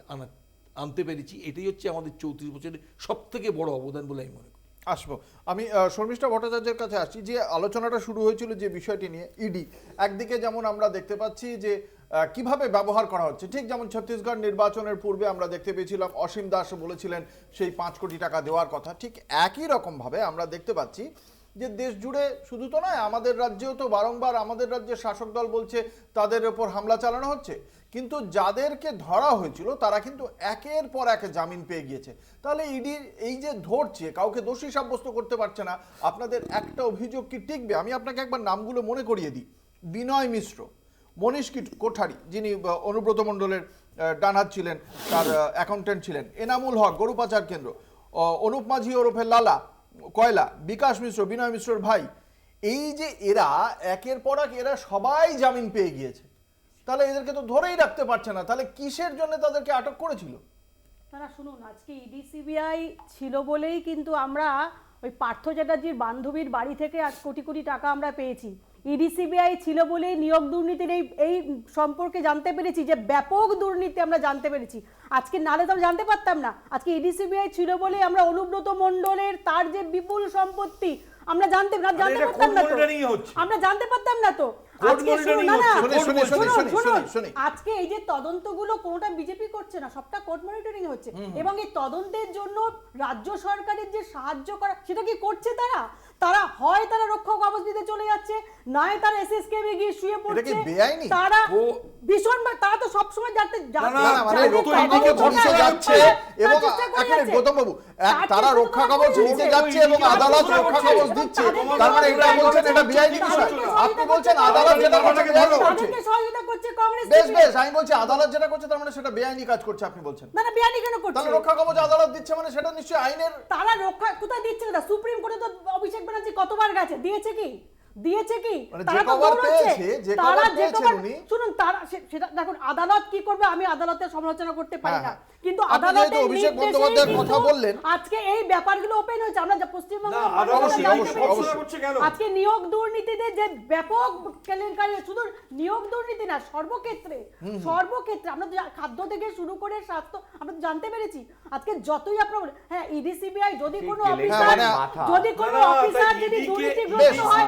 আনতে পেরেছি। এটাই হচ্ছে আমাদের 34 বছরের সব থেকে বড় অবদান বলে আমি মনে করি। আসবো আমি শর্মিষ্ঠা ভট্টাচার্যের কাছে আসছি। যে আলোচনাটা শুরু হয়েছিল যে বিষয়টি নিয়ে, ইডি একদিকে যেমন আমরা দেখতে পাচ্ছি যে কিভাবে ব্যবহার করা হচ্ছে, ঠিক যেমন ছত্তিশগড় নির্বাচনের পূর্বে আমরা দেখতে পেয়েছিলাম অসীম দাস বলেছিলেন সেই 5 কোটি টাকা দেওয়ার কথা, ঠিক একই রকমভাবে আমরা দেখতে পাচ্ছি যে দেশ জুড়ে শুধু তো নয়, আমাদের রাজ্যেও তো বারংবার আমাদের রাজ্যের শাসক দল বলছে তাদের ওপর হামলা চালানো হচ্ছে, কিন্তু যাদেরকে ধরা হয়েছিল তারা কিন্তু একের পর এক জামিন পেয়ে গিয়েছে। তাহলে ইডি এই যে ধরছে, কাউকে দোষী সাব্যস্ত করতে পারছে না, আপনাদের একটা অভিযোগ কি টিকবে? আমি আপনাকে একবার নামগুলো মনে করিয়ে দিই। বিনয় মিশ্র, মনীষ কোঠারি যিনি অনুব্রত মণ্ডলের ডানহাত ছিলেন, তার অ্যাকাউন্টেন্ট ছিলেন, এনামুল হক গরু পাচার কেন্দ্র, অনুপ মাঝি ওরফে লালা কয়লা, বিকাশ মিশ্র বিনয় মিশ্রর ভাই, এই যে এরা একের পর এক এরা সবাই জামিন পেয়ে গিয়েছে, তাহলে এদেরকে তো ধরেই রাখতে পারছে না, তাহলে কিসের জন্য তাদেরকে আটক করেছিল? তারা শুনুন, আজকে ইডি সিবিআই ছিল বলেই কিন্তু আমরা ওই পার্থ চ্যাটার্জির বান্ধবীর বাড়ি থেকে আজ কোটি কোটি টাকা আমরা পেয়েছি। ইডি সিবিআই ছিল বলেই নিয়োগ দুর্নীতির এই সম্পর্কে জানতে পেরেছি, যে ব্যাপক দুর্নীতি আমরা জানতে পেরেছি। আজকে নালে তো আমরা জানতে পারতাম না। আজকে ইডি সিবিআই ছিল বলেই আমরা অনুব্রত মণ্ডলের তার যে বিপুল সম্পত্তি আমরা জানতে পারতাম না তো, আমরা জানতে পারতাম না তো। আজকে আজকে এই যে তদন্তগুলো কোনটা বিজেপি করছে না, সবটা কোর্ট মনিটরিং হচ্ছে, এবং এই তদন্তের জন্য রাজ্য সরকারের যে সাহায্য করা সেটা কি করছে তারা? তারা হয় তারা রক্ষক কবচ দিতে চলে যাচ্ছে, নয় তারা এসএসকে গিয়ে শুয়ে পড়ছে। তারা ভীষণ, তারা তো সবসময় যাচ্ছে এবং গৌতম বাবু তারা রক্ষা কবচ নিতে যাচ্ছে এবং আদালত রক্ষা কবচ দিচ্ছে, তার মানে এটা বলছেন এটা বেআইনি বিষয়? আপনি বলছেন আদালত যেটা করছে তাদেরকে সহযোগিতা করছে কংগ্রেস। বেশ আমি বলছি আদালত যেটা করছে তার মানে সেটা বেআইনি কাজ করছে, আপনি বলছেন? না বেআইনি কেন করছে? তাহলে রক্ষা কবচ আদালত দিচ্ছে মানে সেটা নিশ্চয়ই আইনের। তারা রক্ষা কোথায় দিচ্ছে না? সুপ্রিম কোর্টে তো অভিষেক ব্যানার্জি কতবার গেছে, দিয়েছে কি? তারা তো দৌড়চ্ছে, তারা যে কবার শুনুন, তারা সেটা দেখুন আদালত কি করবে, আমি আদালতের সমালোচনা করতে পারি না, কিন্তু আদালতের অভিষেক বন্দ্যোপাধ্যায়ের কথা বললেন, আজকে এই ব্যাপারগুলো ওপেন হয়েছে। আমরা পশ্চিমবঙ্গে আজকে নিয়োগ দুর্নীতিতে যে ব্যাপক কেলেঙ্কারি, শুধু নিয়োগ দুর্নীতি না, সর্বক্ষেত্রে আমরা খাদ্য থেকে শুরু করে স্বাস্থ্য আমরা জানতে পেরেছি। আজকে যতই আপনার হ্যাঁ ইডি সিবিআই যদি কোনো অফিসার যদি দুর্নীতিগ্রস্ত হয়,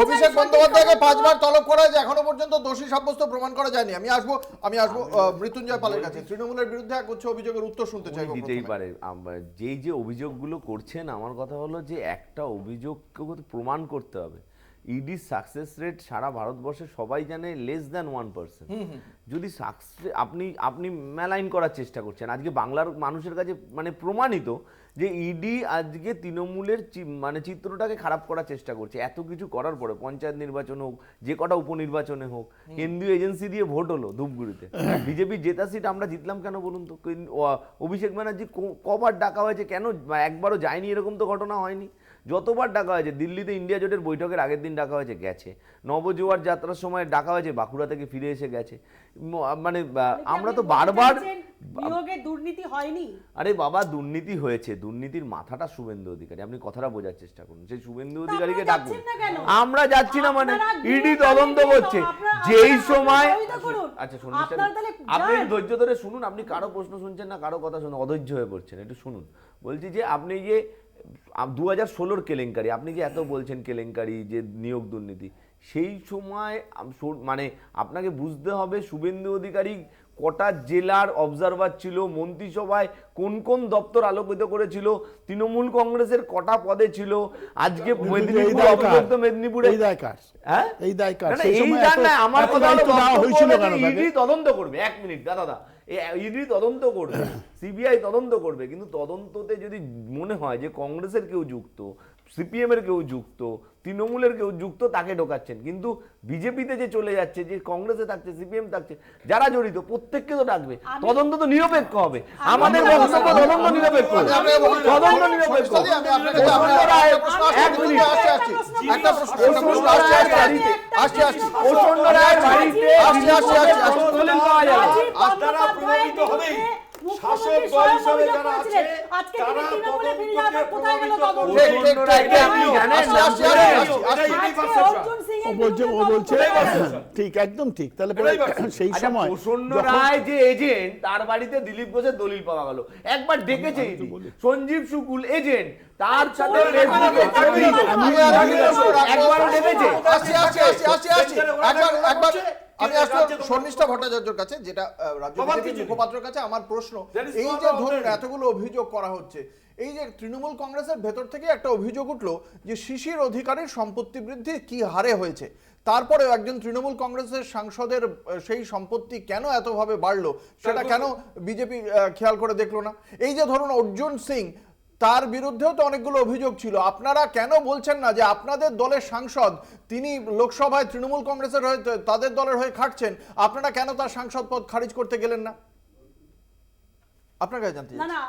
অভিষেক বন্দ্যোপাধ্যায়কে 5 বার তলব করা হয়েছে, এখনো পর্যন্ত দোষী সাব্যস্ত প্রমাণ করা যায়নি। আমি আসবো মৃত্যুঞ্জয় পালের কাছে। তৃণমূলের বিরুদ্ধে এক উচ্চ অভিযোগের উত্তর শুনতে চাই। দিতেই পারে যে অভিযোগগুলো করছেন, আমার কথা হলো যে একটা অভিযোগকে প্রমাণ করতে হবে। ইডি সাকসেস রেট সারা ভারতবর্ষে সবাই জানে লেস দ্যান 1%। যদি আপনি মেলাইন করার চেষ্টা করছেন, আজকে বাংলার মানুষের কাছে মানে প্রমাণিত যে ইডি আজকে তৃণমূলের মানে চিত্রটাকে খারাপ করার চেষ্টা করছে। এত কিছু করার পরে পঞ্চায়েত নির্বাচন হোক, যে কটা উপনির্বাচনে হোক, কেন্দ্রীয় এজেন্সি দিয়ে ভোট হলো ধূপগুড়িতে, বিজেপি জেতা সিট আমরা জিতলাম কেন বলুন তো? অভিষেক ব্যানার্জি কবার ডাকা হয়েছে, কেন একবারও যায়নি? এরকম তো ঘটনা হয়নি। যতবার ডাকা হয়েছে, দিল্লিতে ইন্ডিয়া জোটের বৈঠকের আগের দিন ডাকা হয়েছে, গেছে। নবজোয়ার যাত্রার সময় ডাকা হয়েছে, বাঁকুড়া থেকে ফিরে এসে গেছে। মানে আমরা তো বারবার নিয়োগে দুর্নীতি হয়নি। আরে বাবা, দুর্নীতি হয়েছে, দুর্নীতির মাথাটা শুভেন্দু অধিকারী। আপনি কথাটা বোঝার চেষ্টা করুন। সেই শুভেন্দু অধিকারীকে ডাকুন। আমরা যাচ্ছি না মানে ইডি তদন্ত করছে যেই সময়। আচ্ছা শুনুন, আপনি ধৈর্য ধরে শুনুন। আপনি কারো প্রশ্ন শুনছেন না, কারো কথা শুনুন, অধৈর্য হয়ে পড়ছেন। একটু শুনুন। বলছি যে আপনি যে 2016 কেলেঙ্কারি, আপনি যে এত বলছেন কেলেঙ্কারি, যে নিয়োগ দুর্নীতি, সেই সময় মানে আপনাকে বুঝতে হবে শুভেন্দু অধিকারী কটা জেলার অবজারভার ছিল, মন্ত্রিসভায় কোন কোন দপ্তর আলোকিত করেছিল, তৃণমূল কংগ্রেসের কটা পদে ছিল। আজকে মেদিনীপুরে আমার কথা ইডি তদন্ত করবে। 1 মিনিট দাদা, ইডি তদন্ত করবে, সিবিআই তদন্ত করবে, কিন্তু তদন্ততে যদি মনে হয় যে কংগ্রেসের কেউ যুক্ত, সিপিএম এর কেউ যুক্ত, তৃণমূলের কেউ যুক্ত, তাকে ঢোকাচ্ছেন। কিন্তু বিজেপিতে যে চলে যাচ্ছে, যে কংগ্রেসে থাকছে, সিপিএম থাকছে, যারা জড়িত প্রত্যেককে তো ডাকবে। তদন্ত তো নিরপেক্ষ হবে। আমাদের বক্তব্য তদন্ত নিরপেক্ষ, তদন্ত নিরপেক্ষ। প্রচন্ড রায়ের বাড়িতে দলিল পাওয়া যাবে। আপনারা প্রভাবিত হবেই। শাসক দল হিসেবে যারা আছে তারা ঠিক, একদম ঠিক। তাহলে সেই সময় প্রসন্ন রায় যে এজেন্ট, তার বাড়িতে দিলীপ ঘোষের দলিল পাওয়া গেল। একবার ডেকেছে সঞ্জীব শুকুল এজেন্ট, তার সাথে একবারও ডেকেছে। আমি আসলে শর্মিষ্ঠা ভট্টাচার্যের কাছে, যেটা রাজ্য বিজেপির মুখপাত্রের কাছে আমার প্রশ্ন, এই যে ধরুন এতগুলো অভিযোগ করা হচ্ছে, এই যে তৃণমূল কংগ্রেসের ভেতর থেকে একটা অভিযোগ উঠলো যে শিশির অধিকারীর সম্পত্তি বৃদ্ধি কি হারে হয়েছে, তারপরেও একজন তৃণমূল কংগ্রেসের সাংসদের সেই সম্পত্তি কেন এতভাবে বাড়লো, সেটা কেন বিজেপি খেয়াল করে দেখলো না? এই যে ধরুন অর্জুন সিং, তার বিরুদ্ধেও তো অনেকগুলো অভিযোগ ছিল। আপনারা কেন বলছেন না যে আপনাদের দলের সাংসদ, তিনি লোকসভায় তৃণমূল কংগ্রেসের হয়ে, তাদের দলের হয়ে খাটছেন, আপনারা কেন তার সাংসদ পদ খারিজ করতে গেলেন না? আপনার কাছে জানতে না,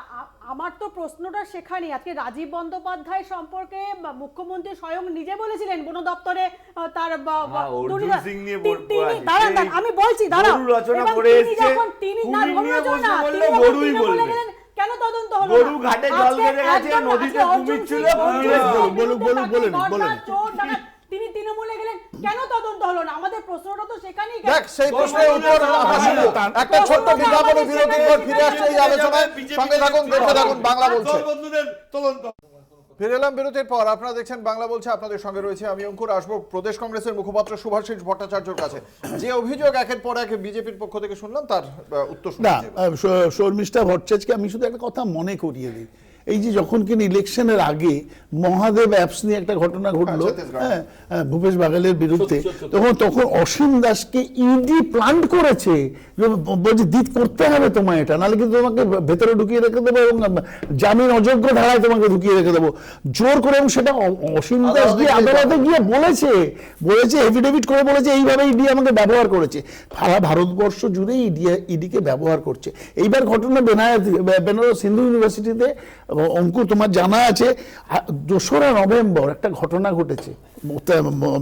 আমার তো প্রশ্নটা সেখানেই। আজকে রাজীব বন্দ্যোপাধ্যায় সম্পর্কে মুখ্যমন্ত্রী স্বয়ং নিজে বলেছিলেন বন দপ্তরে তার আমি বলছি দাঁড়াও, তিনি কেন তদন্ত হলো? গরু ঘাটে জল বেঁধে গেছে, নদীতে কুমির ছিল, তিনি তৃণমূলে গেলেন, কেন তদন্ত হলো না? আমাদের প্রশ্নটা তো সেখানেই। দেখ, সেই প্রশ্নের উত্তর একটা ছোট্ট বিজ্ঞাপনের বিরতির পর ফিরে আসছে এই আলোচনায়। সঙ্গে থাকুন, দেখতে থাকুন বাংলা বলছে। ফিরে এলাম বিরতির পর, আপনারা দেখছেন বাংলা বলছে, আপনাদের সঙ্গে রয়েছে আমি অঙ্কুর। আসবো প্রদেশ কংগ্রেসের মুখপাত্র সুভাষিস ভট্টাচার্যর কাছে। যে অভিযোগ একের পর এক বিজেপির পক্ষ থেকে শুনলাম, তার উত্তর না, শর্মিষ্ঠা ভট্টাচার্যকে আমি শুধু একটা কথা মনে করিয়ে দিই। এই যে যখন কিনা ইলেকশনের আগে মহাদেব অ্যাপস নিয়ে একটা ঘটনা ঘটলো, হ্যাঁ, ভূপেশ বাঘেলের বিরুদ্ধে, তখন অসীম দাসকে ইডি প্ল্যান করেছে, বলছে দিত করতে হবে তোমায় এটা, নাহলে কিন্তু তোমাকে ভেতরে ঢুকিয়ে রেখে দেবো এবং জামিন অযোগ্য ধারায় তোমাকে ঢুকিয়ে রেখে দেবো জোর করে। এবং সেটা অসীম দাস গিয়ে আদালতে গিয়ে বলেছে এফিডেভিট করে বলেছে এইভাবে ইডি আমাকে ব্যবহার করেছে। সারা ভারতবর্ষ জুড়ে ইডিকে ব্যবহার করছে। এইবার ঘটনা বেনারস হিন্দু ইউনিভার্সিটিতে, অঙ্কুর তোমার জানা আছে, 2রা নভেম্বর একটা ঘটনা ঘটেছে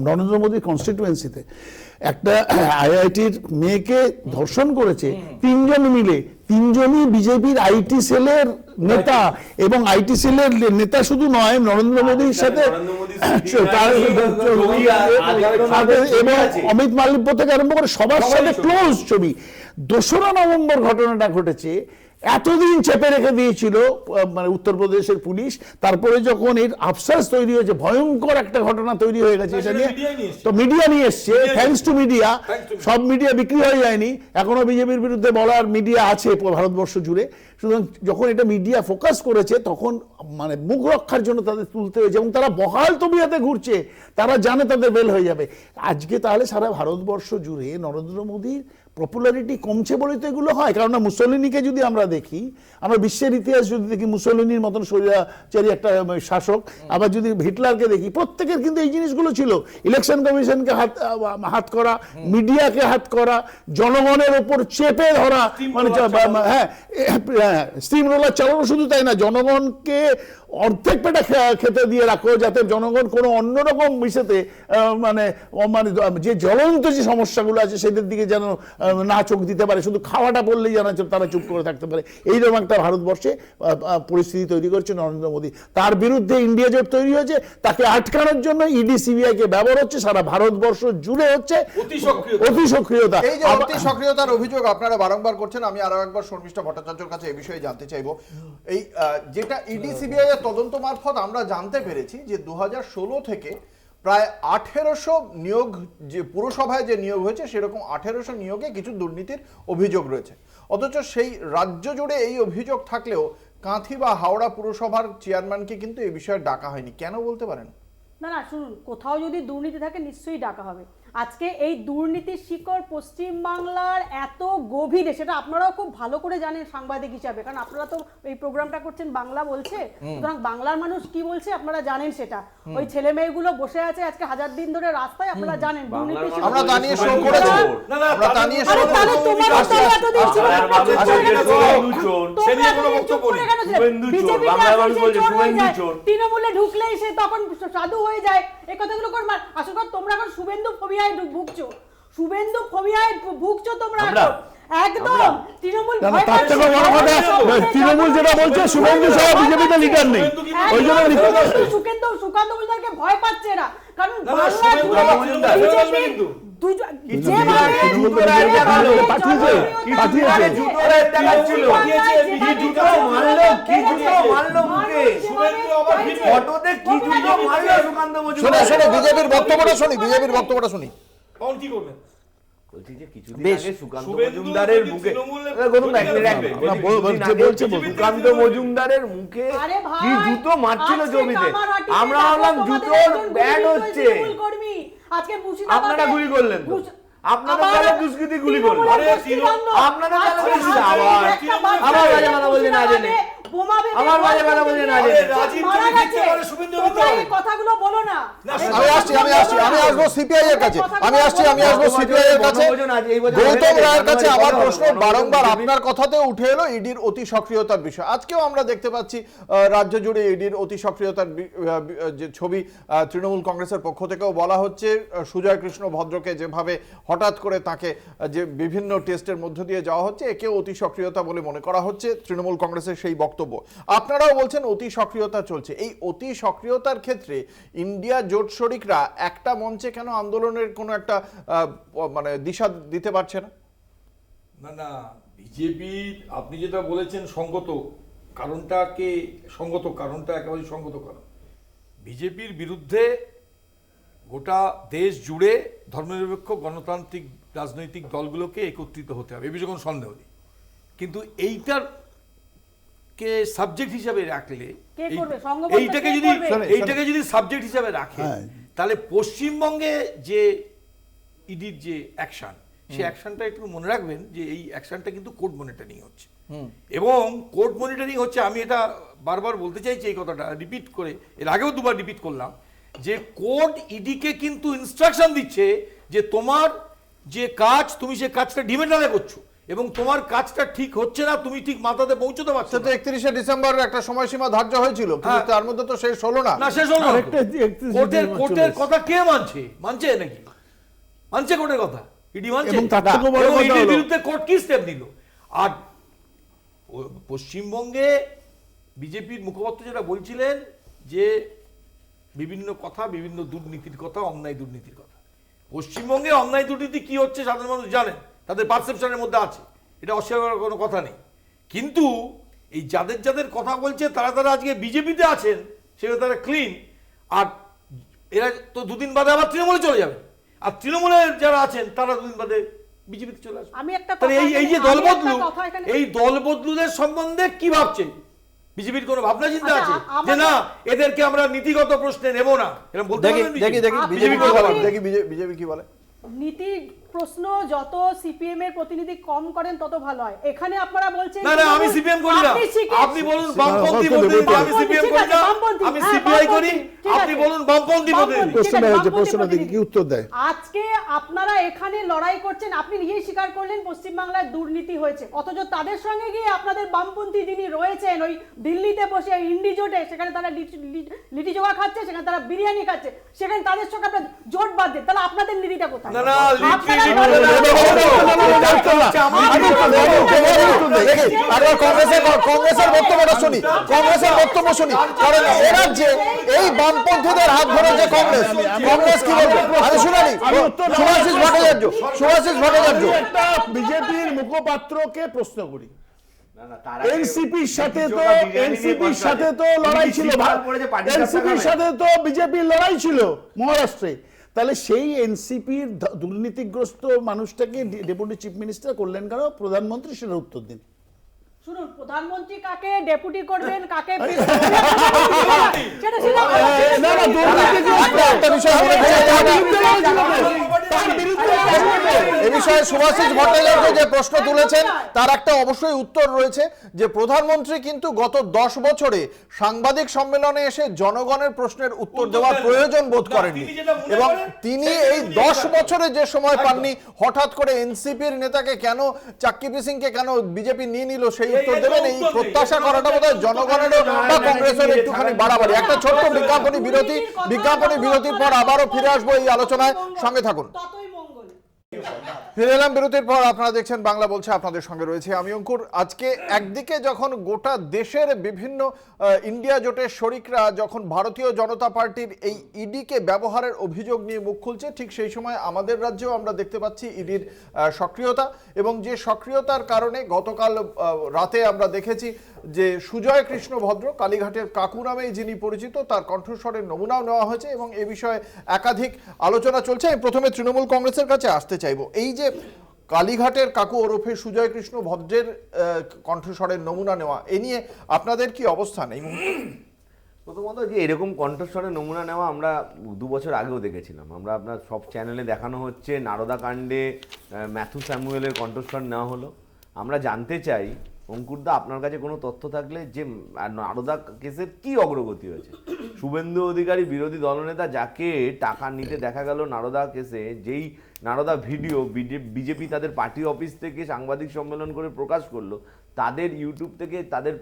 নরেন্দ্র মোদী কনস্টিটুয়েন্সিতে। একটা আইআইটির মেয়েকে ধর্ষণ করেছে 3 জন মিলে, 3 জনই বিজেপির আইটি সেলের নেতা। এবং আইটি সেলের নেতা শুধু নয়, নরেন্দ্র মোদীর সাথে এবং অমিত মালব্য থেকে আরম্ভ করে সবার সাথে ক্লোজ ছবি। 2রা নভেম্বর ঘটনাটা ঘটেছে। এতদিন চেপে রেখে দিয়েছিল মানে উত্তরপ্রদেশের পুলিশ, তারপরে যখন এর আফসোস তৈরি হয়েছে, ভয়ঙ্কর একটা ঘটনা তৈরি হয়ে গেছে, এটা নিয়ে তো মিডিয়া নিয়ে এসছে। থ্যাঙ্কস টু মিডিয়া, সব মিডিয়া বিক্রি হয়ে যায়নি, এখনো বিজেপির বিরুদ্ধে বলার মিডিয়া আছে ভারতবর্ষ জুড়ে। সুতরাং যখন এটা মিডিয়া ফোকাস করেছে, তখন মানে মুখ রক্ষার জন্য তাদের তুলতে হয়েছে, এবং তারা বহাল তবিয়াতে ঘুরছে, তারা জানে তাদের বেল হয়ে যাবে। আজকে তাহলে সারা ভারতবর্ষ জুড়ে নরেন্দ্র মোদীর পপুলারিটি কমছে বলে তো এগুলো হয়। কারণ মুসলিনিকে যদি আমরা দেখি, আমরা বিশ্বের ইতিহাস যদি দেখি, মুসলিনির মতন স্বৈরাচারী একটা শাসক, আবার যদি হিটলারকে দেখি, প্রত্যেকের কিন্তু এই জিনিসগুলো ছিল। ইলেকশন কমিশনকে হাত করা, মিডিয়াকে হাত করা, জনগণের ওপর চেপে ধরা, মানে হ্যাঁ স্টিম রোলার চালানো। শুধু তাই না, জনগণকে অর্ধেক পেটা খেতে দিয়ে রাখো, যাতে জনগণ কোনো অন্যরকম বিষয়তে মানে যে জ্বলন্ত যে সমস্যাগুলো আছে সেদের দিকে যেন না চোখ দিতে পারে, শুধু খাওয়াটা বললেই যেন তারা চুপ করে থাকতে পারে। এইরকম একটা ভারতবর্ষে পরিস্থিতি তৈরি করছে নরেন্দ্র মোদী। তার বিরুদ্ধে ইন্ডিয়া জোট তৈরি হয়েছে, তাকে আটকানোর জন্য ইডি সিবিআই কে ব্যবহার হচ্ছে, সারা ভারতবর্ষ জুড়ে হচ্ছে অতি সক্রিয়তা। এই যে অতি সক্রিয়তার অভিযোগ আপনারা বারংবার করছেন, আমি আরো একবার শর্মিষ্ঠা ভট্টাচার্যের কাছে এই বিষয়ে জানতে চাইবো। এই যেটা ইডি সিবিআই এর তদন্ত মারফত আমরা জানতে পেরেছি যে 2016 থেকে প্রায় 1800 নিয়োগ, যে পুরসভায় যে নিয়োগ হয়েছে সেরকম 1800 নিয়োগে কিছু দুর্নীতির অভিযোগ রয়েছে। অথচ সেই রাজ্য জুড়ে এই অভিযোগ থাকলেও কাঁথি বা হাওড়া পুরসভার চেয়ারম্যানকে কিন্তু এই বিষয়ে ডাকা হয়নি, কেন বলতে পারেন? না শুনুন, কোথাও যদি দুর্নীতি থাকে নিশ্চয়ই ডাকা হবে। আজকে এই দুর্নীতির শিকড় পশ্চিমবাংলার এত গভীরে, সেটা আপনারাও খুব ভালো করে জানেন সাংবাদিক হিসাবে, কারণ আপনারা তো এই প্রোগ্রামটা করছেন বাংলা বলছে, সুতরাং বাংলার মানুষ কি বলছে আপনারা জানেন সেটা। ওই ছেলে মেয়েগুলো বসে আছে আজকে 1000 দিন ধরে রাস্তায়, আপনারা জানেন দুর্নীতির শিকড়। আমরা তা নিয়ে শো করেছি, না, না, আমরা তা নিয়ে আরে শো তাহলে করেছি। তোমার আচ্ছা, উত্তরে এতদিন ছিল না, আচ্ছা, চুপ করে কেন ছিলে? শুভেন্দু চোর, সে নিয়ে কোনো তোমরা বক্তব্য চুপ করে নেই। কেন ছিলে? শুভেন্দু চোর, BJP তে বাংলার মানুষ আসলে বলছে চোর হয়ে শুভেন্দু যায়, চোর। তৃণমূলে ঢুকলেই সে তখন সাধু হয়ে যায়, এই কথাগুলো কর। আসলে তোমরা এখন শুভেন্দু ফোবিয়ায় ভুগছো, শুভেন্দু ফোবিয়ায় ভুগছো তোমরা আমরা? এখন। একদম তৃণমূল না, না, ভয় তার পাচ্ছে, থেকে বড় কথা, তৃণমূল যেটা বলছে শুভেন্দু সহ বিজেপিতে লিডার নেই, ওই জন্য সুকান্ত মজুমদারকে ভয় পাচ্ছে না, কারণ না, বাংলা সুকান্ত জুড়ে মজুমদার BJP ফেরত আসবে কিন্তু। যেভাবে তৃণমূল পাঠিয়েছে, পাঠিয়েছে। শুনে শুনে বিজেপির বক্তব্যটা শুনি, বিজেপির বক্তব্যটা শুনি। তখন কি করবেন? বলছি যে কিছুদিন বেশ। আগে সুকান্ত শুভেন্দু মজুমদারের যদি মুখে তৃণমূলে বলুন না, এক মিনিট, এক রাখবে। মিনিট। না, কিছুদিন বলছে, আগে বলছে, সুকান্ত মজুমদারের মুখে আরে ভাই, কি জুতো মারছিল আজকে জমিতে, কামারহাটিতে আমরা দেখো ভাবলাম তোমাদের জুতোর একজন ব্যাড গুলি হচ্ছে, তৃণমূল কর্মী। আজকে মুর্শিদাবাদে আপনারা গুলি করলেন তো, আপনাদের আবার তাহলে দুষ্কৃতি গুলি করলেন, তৃণমূলের আরে গোষ্ঠীদ্বন্দ্ব। আপনাদের তাহলে আজকে দুষ্কৃতি, আবার আবার একটা বাচ্চা আবার বাজে ছেলে কথা বলছে না জেনে, মুর্শিদাবাদে বোমা বেঁধে আবার বাজে কথা বলছে না জেনে। আরে রাজীব মারা যদি গেছে। মিথ্যে বলে, শুভেন্দু মিথ্যে তোমরা বলে। এই কথাগুলো বলো না। আমি আসবো সিপিআই এর কাছে, আমি আসবো সিপিআই এর কাছে। বনভোজন আজ এই বছর গৌতম হয়ে রায়ের গেছে, কাছে জানুয়ারি আমার পরে প্রশ্ন হবে, বারংবার বনভোজন আপনার কথাতে উঠে এলো ইডির অতি সক্রিয়তার বিষয়। আজকেও আমরা দেখতে পাচ্ছি রাজ্য জুড়ে ইডির অতি সক্রিয়তার যে ছবি তৃণমূল কংগ্রেসের পক্ষ থেকেও বলা হচ্ছে। সুজয় কৃষ্ণ ভদ্রকে যেভাবে হঠাৎ করে তাকে যে বিভিন্ন টেস্টের মধ্য দিয়ে যাওয়া হচ্ছে, একেও অতি সক্রিয়তা বলে মনে করা হচ্ছে, তৃণমূল কংগ্রেসের সেই বক্তব্য। আপনারাও বলছেন অতি সক্রিয়তা চলছে। এই অতি সক্রিয়তার ক্ষেত্রে ইন্ডিয়া জোট শরিকরা একটা মঞ্চে কেন আন্দোলনের কোনো একটা মানে দিশা দিতে পারছে না? না না, বিজেপি আপনি যেটা বলেছেন সঙ্গত কারণটা একেবারে সঙ্গত কারণ। বিজেপির বিরুদ্ধে গোটা দেশ জুড়ে ধর্মনিরপেক্ষ গণতান্ত্রিক রাজনৈতিক দলগুলোকে একত্রিত হতে হবে, এ বিষয়ে কোনো সন্দেহ নেই। কিন্তু এইটার কে সাবজেক্ট হিসাবে রাখলে, কে করবে? সংঘবদ্ধ এইটাকে কে যদি করবে? এইটাকে যদি সাবজেক্ট হিসাবে রাখে, হ্যাঁ। তাহলে পশ্চিমবঙ্গে যে ইডির যে অ্যাকশন, সেই অ্যাকশনটা একটু মনে রাখবেন যে এই অ্যাকশনটা কিন্তু কোর্ট মনিটরিং হচ্ছে, এবং কোর্ট মনিটরিং হচ্ছে, আমি এটা বারবার বলতে চাইছি এই কথাটা রিপিট করে, এর আগেও দুবার রিপিট করলাম, যে কোর্ট ইডিকে কিন্তু ইনস্ট্রাকশন দিচ্ছে যে তোমার যে কাজ, তুমি সেই কাজটা ডিমেটালে করছো এবং তোমার কাজটা ঠিক হচ্ছে না, তুমি ঠিক মাথাতে পৌঁছতে পারছো তো 31শে ডিসেম্বর একটা সময়সীমা ধার্য হয়েছিল, কিন্তু হ্যাঁ। তার মধ্যে তো শেষ হলো না। না, শেষ হলো না। আরেকটা 31 কোর্টের চলে কোর্টের এসেছে। কথা কে মানছে নাকি? মানছে কোর্টের কথা? ইডি মানছে? এবং তার থেকেও বড় এবং কথা ইডির হলো- বিরুদ্ধে কোর্ট কি স্টেপ নিল? আর পশ্চিমবঙ্গে বিজেপির মুখপাত্র যেটা বলছিলেন যে বিভিন্ন কথা, বিভিন্ন দুর্নীতির কথা, অন্যায় দুর্নীতির কথা। পশ্চিমবঙ্গে অন্যায় দুর্নীতি কি হচ্ছে সাধারণ মানুষ জানেন, তাদের পারসেপশনের মধ্যে আছে, এটা অস্বীকার করার কোনো কথা নেই। কিন্তু এই যাদের কথা বলছে তারা আজকে বিজেপিতে আছেন, সেটা তারা ক্লিন, আর এরা তো দুদিন বাদে আবার তৃণমূলে চলে যাবে, আর তৃণমূলের যারা আছেন তারা দুদিন বাদে বিজেপিতে চলে আসবে। আমি একটা তাহলে কথা এই যে এখানে- দল আমি একটা বদলু, কথা এখানে- এই দল বদলুদের সম্বন্ধে কি ভাবছে বিজেপির? কোনো ভাবনা চিন্তা আচ্ছা, আছে আমাদের- যে না, এদেরকে আমরা নীতিগত প্রশ্নে নেব না, এরকম বলতে দেখি পারবেন দেখি দেখি আপনি- বিজেপি কি বলে, আপনি- দেখি বিজেপি কি বলে। নীতি প্রশ্ন যত সিপিএম এর প্রতিনিধি কম করেন তত ভালো হয়। এখানে আপনারা বলছেন না না, আমি সিপিএম করি না, আপনি শিখে- আপনি বলুন বামপন্থী বামপন্থী, প্রতিনিধি, আমি বামপন্থী, সিপিএম ঠিক করি আছে, না, বামপন্থী, আমি হ্যাঁ, সিপিআই করি, বামপন্থী, ঠিক আপনি আছে। বলুন বামপন্থী প্রতিনিধি। ঠিক প্রশ্ন আছে, হয়েছে, বামপন্থী প্রশ্ন দেখি কি প্রতিনিধি। উত্তর দেয়। আজকে আপনারা এখানে লড়াই করছেন, আপনি নিজেই স্বীকার করলেন পশ্চিমবাংলায় দুর্নীতি হয়েছে, অথচ তাদের সঙ্গে গিয়ে আপনাদের বামপন্থী যিনি রয়েছেন ওই দিল্লিতে বসে ইন্ডি জোটে, সেখানে তারা লিটি জোগা খাচ্ছে, সেখানে তারা বিরিয়ানি খাচ্ছে, সেখানে তাদের সঙ্গে আপনারা জোট বাদ দেন, তাহলে আপনাদের নীতিটা কোথায়? না না, আপনারা লিটি- লড়াই করছেন। কংগ্রেসের বক্তব্যটা শুনি, কংগ্রেসের বক্তব্য শুনি, কারণ এরা যে এই বামপন্থীদের হাত ধরে যে কংগ্রেস কি বলবে আমি শুনানি। সুভাষিস ভট্টাচার্য একটা বিজেপির মুখপাত্রকে প্রশ্ন করি, এনসিপির সাথে তো লড়াই ছিল, এনসিপির সাথে তো বিজেপির লড়াই ছিল মহারাষ্ট্রে, তাহলে সেই এনসিপির দুর্নীতিগ্রস্ত মানুষটাকে ডেপুটি চিফ মিনিস্টার করলেন কেন? প্রধানমন্ত্রী সেটা উত্তর দিন। শুনুন, প্রধানমন্ত্রী কাকে ডেপুটি করবেন, কাকে না, না, দুর্নীতি একটা বিষয় মনে এ বিষয়ে সুভাষিস ভট্টাচার্য যে প্রশ্ন তুলেছেন তার একটা অবশ্যই উত্তর রয়েছে, যে প্রধানমন্ত্রী কিন্তু গত 10 বছরে সাংবাদিক সম্মেলনে এসে জনগণের প্রশ্নের উত্তর দেওয়ার প্রয়োজন বোধ করেননি, এবং তিনি এই 10 বছরে যে সময় পাননি, হঠাৎ করে এনসিপির নেতাকে কেন, চাক্কিপি সিংকে কেন বিজেপি নিয়ে নিল সেই উত্তর দেবেন, এই প্রত্যাশা করাটা বোধহয় জনগণেরও বা কংগ্রেসের একটুখানি বাড়াবাড়ি। একটা ছোট্ট বিজ্ঞাপনী বিরতির পর আবারও ফিরে আসবো এই আলোচনায়, সঙ্গে থাকুন। ততই মঙ্গল। ফিরে এলাম বিরতির পর, আপনারা দেখছেন বাংলা বলছে, আপনাদের সঙ্গে রয়েছে আমি অঙ্কুর। আজকে একদিকে যখন গোটা দেশের বিভিন্ন ইন্ডিয়া জোটের শরিকরা যখন ভারতীয় জনতা পার্টির এই ইডিকে ব্যবহারের অভিযোগ নিয়ে মুখ খুলছে, ঠিক সেই সময় আমাদের রাজ্যেও আমরা দেখতে পাচ্ছি ইডির সক্রিয়তা, এবং যে সক্রিয়তার কারণে গতকাল রাতে আমরা দেখেছি যে সুজয় কৃষ্ণ ভদ্র, কালীঘাটের কাকু নামেই যিনি পরিচিত, তার কণ্ঠস্বরের নমুনাও নেওয়া হয়েছে এবং এ বিষয়ে একাধিক আলোচনা চলছে। আমি প্রথমে তৃণমূল কংগ্রেসের কাছে আসতে চাইবো, এই যে কালীঘাটের কাকু ওরফে সুজয় কৃষ্ণ ভদ্রের কণ্ঠস্বরের নমুনা নেওয়া, এ নিয়ে আপনাদের কি অবস্থান এই মুহূর্তে? প্রথমত যে এরকম কণ্ঠস্বরের নমুনা নেওয়া আমরা 2 বছর আগেও দেখেছিলাম। আমরা আপনার সব চ্যানেলে দেখানো হচ্ছে, নারদা কাণ্ডে ম্যাথু স্যামুয়েলের কণ্ঠস্বর নেওয়া হলো। আমরা জানতে চাই অঙ্কুরদা, আপনার কাছে কোনো তথ্য থাকলে যে নারদা কেসের কি অগ্রগতি হয়েছে। শুভেন্দু অধিকারী বিরোধী দলনেতা, যাকে টাকা নিতে দেখা গেল নারদা কেসে, যেই নারদা ভিডিও বিজেপি তাদের পার্টি অফিস থেকে সাংবাদিক সম্মেলন করে প্রকাশ করলো, তাদের ইউটিউব থেকে, তাদের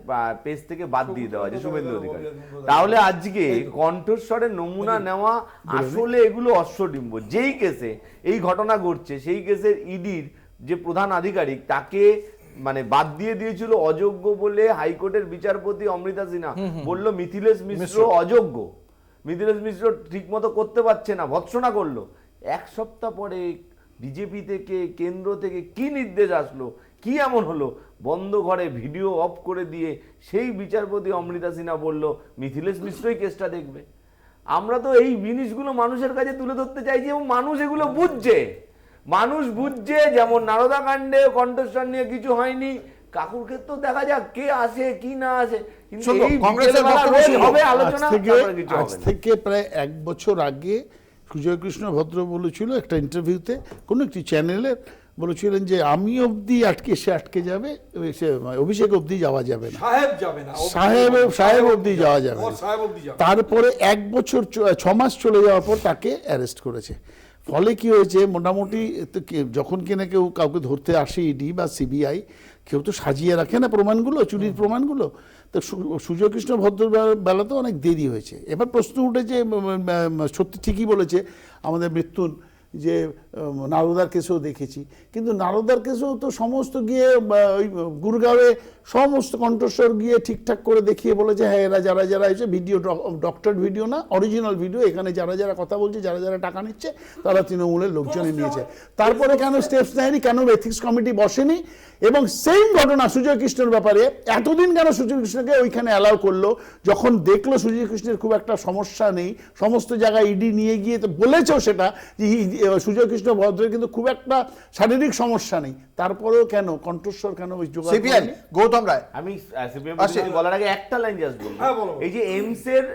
পেজ থেকে বাদ দিয়ে দেওয়া হয়েছে শুভেন্দু অধিকারী। তাহলে আজকে কণ্ঠস্বরের নমুনা নেওয়া আসলে এগুলো অশ্বডিম্ব। যেই কেসে এই ঘটনা ঘটছে, সেই কেসের ইডির যে প্রধান আধিকারিক, তাকে মানে বাদ দিয়ে দিয়েছিল অযোগ্য বলে হাইকোর্টের বিচারপতি অমৃতা সিনহা বলল মিথিলেশ মিশ্র অযোগ্য, মিথিলেশ মিশ্র ঠিক মতো করতে পারছে না, ভৎসনা করলো। 1 সপ্তাহ পরে বিজেপি থেকে, কেন্দ্র থেকে কি নির্দেশ আসলো, কি এমন হলো, বন্ধ ঘরে ভিডিও অফ করে দিয়ে সেই বিচারপতি অমৃতা সিনহা বলল মিথিলেশ মিশ্রই কেসটা দেখবে। আমরা তো এই জিনিসগুলো মানুষের কাছে তুলে ধরতে চাইছি এবং মানুষ এগুলো বুঝছে, মানুষ বুঝছে। যেমন নারদা কাণ্ডে কণ্ঠস্বর নিয়ে কিছু হয়নি, কাকুর ক্ষেত্রেও দেখা যাক কে আসে কি না আসে, কিন্তু এই কংগ্রেসের হবে আলোচনা। আজ থেকে প্রায় 1 বছর আগে সুজয় কৃষ্ণ ভদ্র বলেছিল একটা ইন্টারভিউতে, কোনো একটি চ্যানেলে বলেছিলেন যে আমি অবধি আটকে যাবে, অভিষেক অবধি যাওয়া যাবে না, সাহেব অবধি যাওয়া যাবে না। তারপরে 1 বছর 6 মাস চলে যাওয়ার পর তাকে অ্যারেস্ট করেছে। ফলে কি হয়েছে, মোটামুটি যখন কিনা কেউ কাউকে ধরতে আসে ইডি বা সিবিআই, কেউ তো সাজিয়ে রাখে না প্রমাণগুলো, চুরির প্রমাণগুলো। তো সুজয় কৃষ্ণ ভদ্র বেলাতেও অনেক দেরি হয়েছে। এবার প্রশ্ন উঠেছে, সত্যি ঠিকই বলেছে আমাদের মৃত্যুন, যে নারদার কেসেও দেখেছি, কিন্তু নারদার কেসেও তো সমস্ত গিয়ে ওই গুরগাঁওয়ে সমস্ত কণ্ঠস্বর গিয়ে ঠিকঠাক করে দেখিয়ে বলেছে হ্যাঁ এরা যারা যারা এসে ভিডিও, ডক্টর ভিডিও না, অরিজিনাল ভিডিও, এখানে যারা যারা কথা বলছে, যারা যারা টাকা নিচ্ছে, তারা তৃণমূলের লোকজনে নিয়েছে। তারপরে কেন স্টেপস নেয়নি, কেন এথিক্স কমিটি বসেনি? এবং সেম ঘটনা সুজয় কৃষ্ণের ব্যাপারে, এতদিন কেন সুজয় কৃষ্ণকে ওইখানে অ্যালাউ করলো? যখন দেখলো সুজয় কৃষ্ণের খুব একটা সমস্যা নেই, সমস্ত জায়গায় ইডি নিয়ে গিয়ে তো বলেছেও সেটা যে সুজয় কৃষ্ণ ভদ্রের কিন্তু খুব একটা শারীরিক সমস্যা নেই, তারপরেও কেন কণ্ঠস্বর কেন সিপিআই গৌতম রায়? আমি বলার আগে একটা লাইন জাস্ট বলবো। এই যে এইমস এর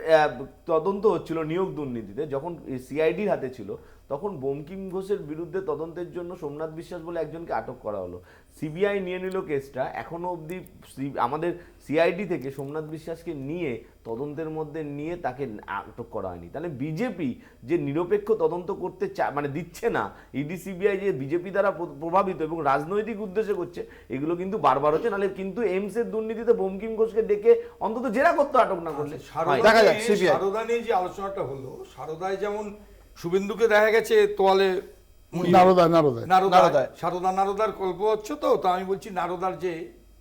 তদন্ত হচ্ছিল নিয়োগ দুর্নীতিতে, যখন সিআইডির হাতে ছিল, তখন বঙ্কিম ঘোষের বিরুদ্ধে তদন্তের জন্য সোমনাথ বিশ্বাস বলে একজনকে আটক করা হলো। সিবিআই নিয়ে নিল কেসটা, এখনো অবধি আমাদের সিআইডি থেকে সোমনাথ বিশ্বাসকে নিয়ে তদন্তের মধ্যে নিয়ে তাকে আটক করা হয়নি। তাহলে বিজেপি যে নিরপেক্ষ তদন্ত করতে মানে দিচ্ছে না, ইডি সিবিআই যে বিজেপি দ্বারা প্রভাবিত এবং রাজনৈতিক উদ্দেশ্যে করছে, এগুলো কিন্তু বারবার হচ্ছে। নাহলে কিন্তু এইমস এর দুর্নীতিতে বঙ্কিম ঘোষকে ডেকে অন্তত জেরা করতে আটক না করলে। দেখা যাক সিবিআই সারদা নিয়ে যে আলোচনাটা হলো, সারদায় যেমন শুভেন্দুকে দেখা গেছে তোয়ালে নারদার গল্প হচ্ছে, তো আমি বলছি নারদার যে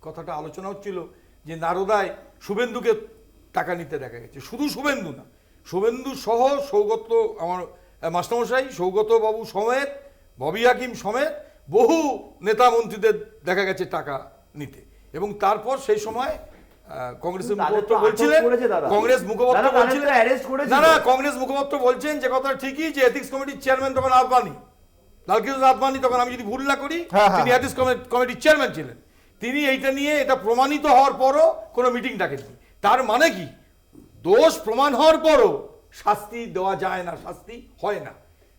কথাটা আলোচনা হচ্ছিল, যে নারদায় শুভেন্দুকে টাকা নিতে দেখা গেছে। শুধু শুভেন্দু না, শুভেন্দু সহ সৌগত, আমার মাস্টারমশাই সৌগত বাবু সমেত, ববি হাকিম সমেত বহু নেতা মন্ত্রীদের দেখা গেছে টাকা নিতে। এবং তারপর সেই সময় কংগ্রেসের মুখপাত্র বলছিলেন, কংগ্রেস মুখপাত্র বলছেন যে কথা ঠিকই, যে এথিক্স কমিটির চেয়ারম্যান তখন আদবানি, লালকৃষ্ণ আদবানি, তখন আমি যদি ভুল না করি তিনি এথিক্স কমিটির চেয়ারম্যান ছিলেন। তিনি এইটা নিয়ে এটা প্রমাণিত হওয়ার পরও কোনো মিটিং ডাকেননি। তার মানে কি, দোষ প্রমাণ হওয়ার পরও শাস্তি দেওয়া যায় না, শাস্তি হয় না।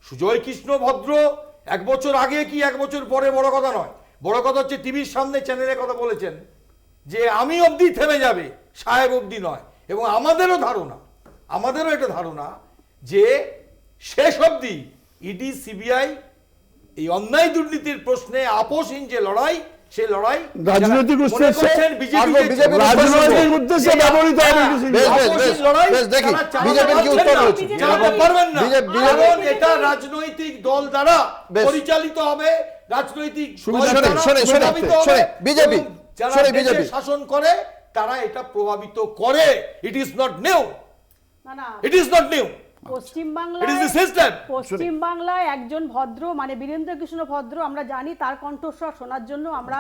সুজয় কৃষ্ণ ভদ্র 1 বছর আগে কি 1 বছর পরে বড় কথা নয়, বড় কথা হচ্ছে টিভির সামনে চ্যানেলে কথা বলেছেন যে আমি অবধি থেমে যাবে, সাহেব অবধি নয়। এবং আমাদেরও এটা ধারণা যে শেষ অবধি ইডি সিবিআই এই অন্যায় দুর্নীতির প্রশ্নে আপোষহীন যে লড়াই, সেই লড়াই রাজনৈতিক উদ্দেশ্যে রাজনৈতিক উদ্দেশ্যে ব্যবহৃত হবে। দেখি বিজেপির কি উত্তর রয়েছে। পারবেন না, বিজেপি- কারণ এটা রাজনৈতিক দল দ্বারা বেশ। পরিচালিত হবে, রাজনৈতিক দল শুনে, দ্বারা শুনে, শুনে, প্রভাবিত শুনে, হবে, বিজেপি, এবং যারা শুনে, দেশে বিজেপি। শাসন করে তারা এটা প্রভাবিত করে। ইট ইজ নট নিউ, না না it is not new, it is the system. পশ্চিমবাংলায় একজন ভদ্র মানে বীরেন্দ্র কৃষ্ণ ভদ্র, আমরা জানি তার কণ্ঠস্বর শোনার জন্য আমরা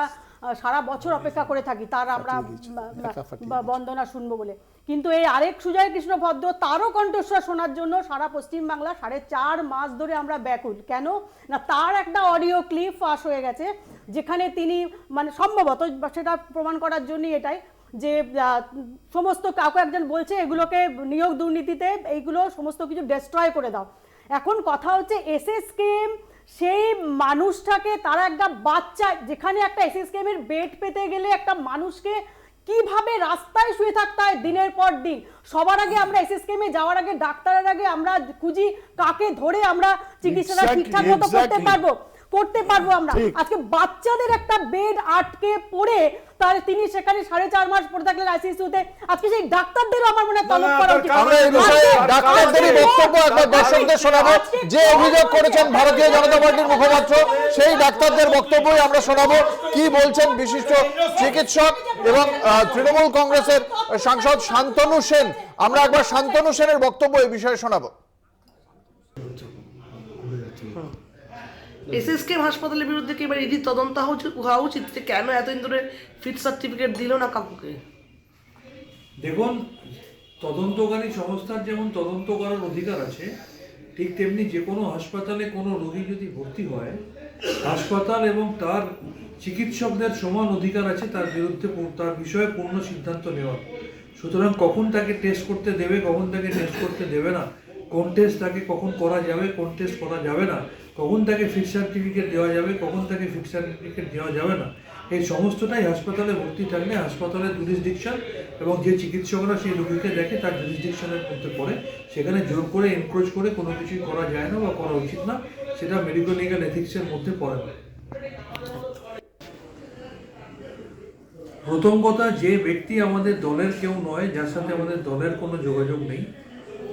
সারা বছর অপেক্ষা করে থাকি, তার আমরা বন্দনা শুনবো বলে। কিন্তু এই আরেক সুজয় কৃষ্ণ ভদ্র, তারও কণ্ঠস্বর শোনার জন্য সারা পশ্চিমবাংলা 4.5 মাস ধরে আমরা ব্যাকুল। কেন না, তার একটা অডিও ক্লিপ ফাঁস হয়ে গেছে যেখানে তিনি মানে সম্ভবত সেটা প্রমাণ করার জন্যই এটাই যে সমস্ত কাউকে একজন বলছে এগুলোকে নিয়োগ দুর্নীতিতে এইগুলো সমস্ত কিছু ডেস্ট্রয় করে দাও। এখন কথা হচ্ছে এসএসকেএম সেই মানুষটাকে, তারা একটা বাচ্চা, যেখানে একটা এসএসকেএমের বেড পেতে গেলে একটা মানুষকে কিভাবে রাস্তায় শুয়ে থাকতে হয় দিনের পর দিন। সবার আগে আমরা এসএসকেএমে যাওয়ার আগে, ডাক্তারের আগে আমরা খুঁজি কাকে ধরে আমরা চিকিৎসাটা ঠিকঠাক মতো করতে পারবো আমরা। আজকে বাচ্চাদের একটা বেড আটকে পড়ে তাহলে তিনি সেখানে 4.5 মাস পড়ে থাকলেন আইসিইউতে। আজকে সেই ডাক্তারদেরও আমার মনে হয় তলব করা উচিত। আমরা এই বিষয়ে ডাক্তারদেরই বক্তব্য একবার দর্শকদের শোনাবো। যে অভিযোগ করেছেন ভারতীয় জনতা পার্টির মুখপাত্র, সেই ডাক্তারদের বক্তব্যই আমরা শোনাবো। কি বলছেন বিশিষ্ট চিকিৎসক এবং তৃণমূল কংগ্রেসের সাংসদ শান্তনু সেন, আমরা একবার শান্তনু সেনের বক্তব্য এই বিষয়ে শোনাবো। এসএসকেএম হাসপাতালের বিরুদ্ধে কি এবার ইডি তদন্ত হওয়া উচিত যে কেন এতদিন ধরে ফিট সার্টিফিকেট দিল না কাকুকে? দেখুন, তদন্তকারী সংস্থার যেমন তদন্ত করার অধিকার আছে, ঠিক তেমনি যে কোনো হাসপাতালে কোনো রোগী যদি ভর্তি হয়, হাসপাতাল এবং তার চিকিৎসকদের সমান অধিকার আছে তার বিরুদ্ধে তার বিষয়ে পূর্ণ সিদ্ধান্ত নেওয়ার। সুতরাং কখন তাকে টেস্ট করতে দেবে, কখন তাকে টেস্ট করতে দেবে না, কোন টেস্ট তাকে কখন করা যাবে, কোন টেস্ট করা যাবে না, কখন তাকে ফিট সার্টিফিকেট দেওয়া যাবে, কখন তাকে ফিট সার্টিফিকেট দেওয়া যাবে না, এই সমস্তটাই হাসপাতালে ভর্তি থাকলে হাসপাতালের জুরিসডিকশন এবং যে চিকিৎসকরা সেই রোগীকে দেখে তার জুরিসডিকশনের মধ্যে পড়ে। সেখানে জোর করে এনক্রোচ করে কোনো কিছুই করা যায় না বা করা উচিত না, সেটা মেডিকেল লিগ্যাল এথিক্সের মধ্যে পড়ে না। প্রথম কথা, যে ব্যক্তি আমাদের দলের কেউ নয়, যার সাথে আমাদের দলের কোনো যোগাযোগ নেই,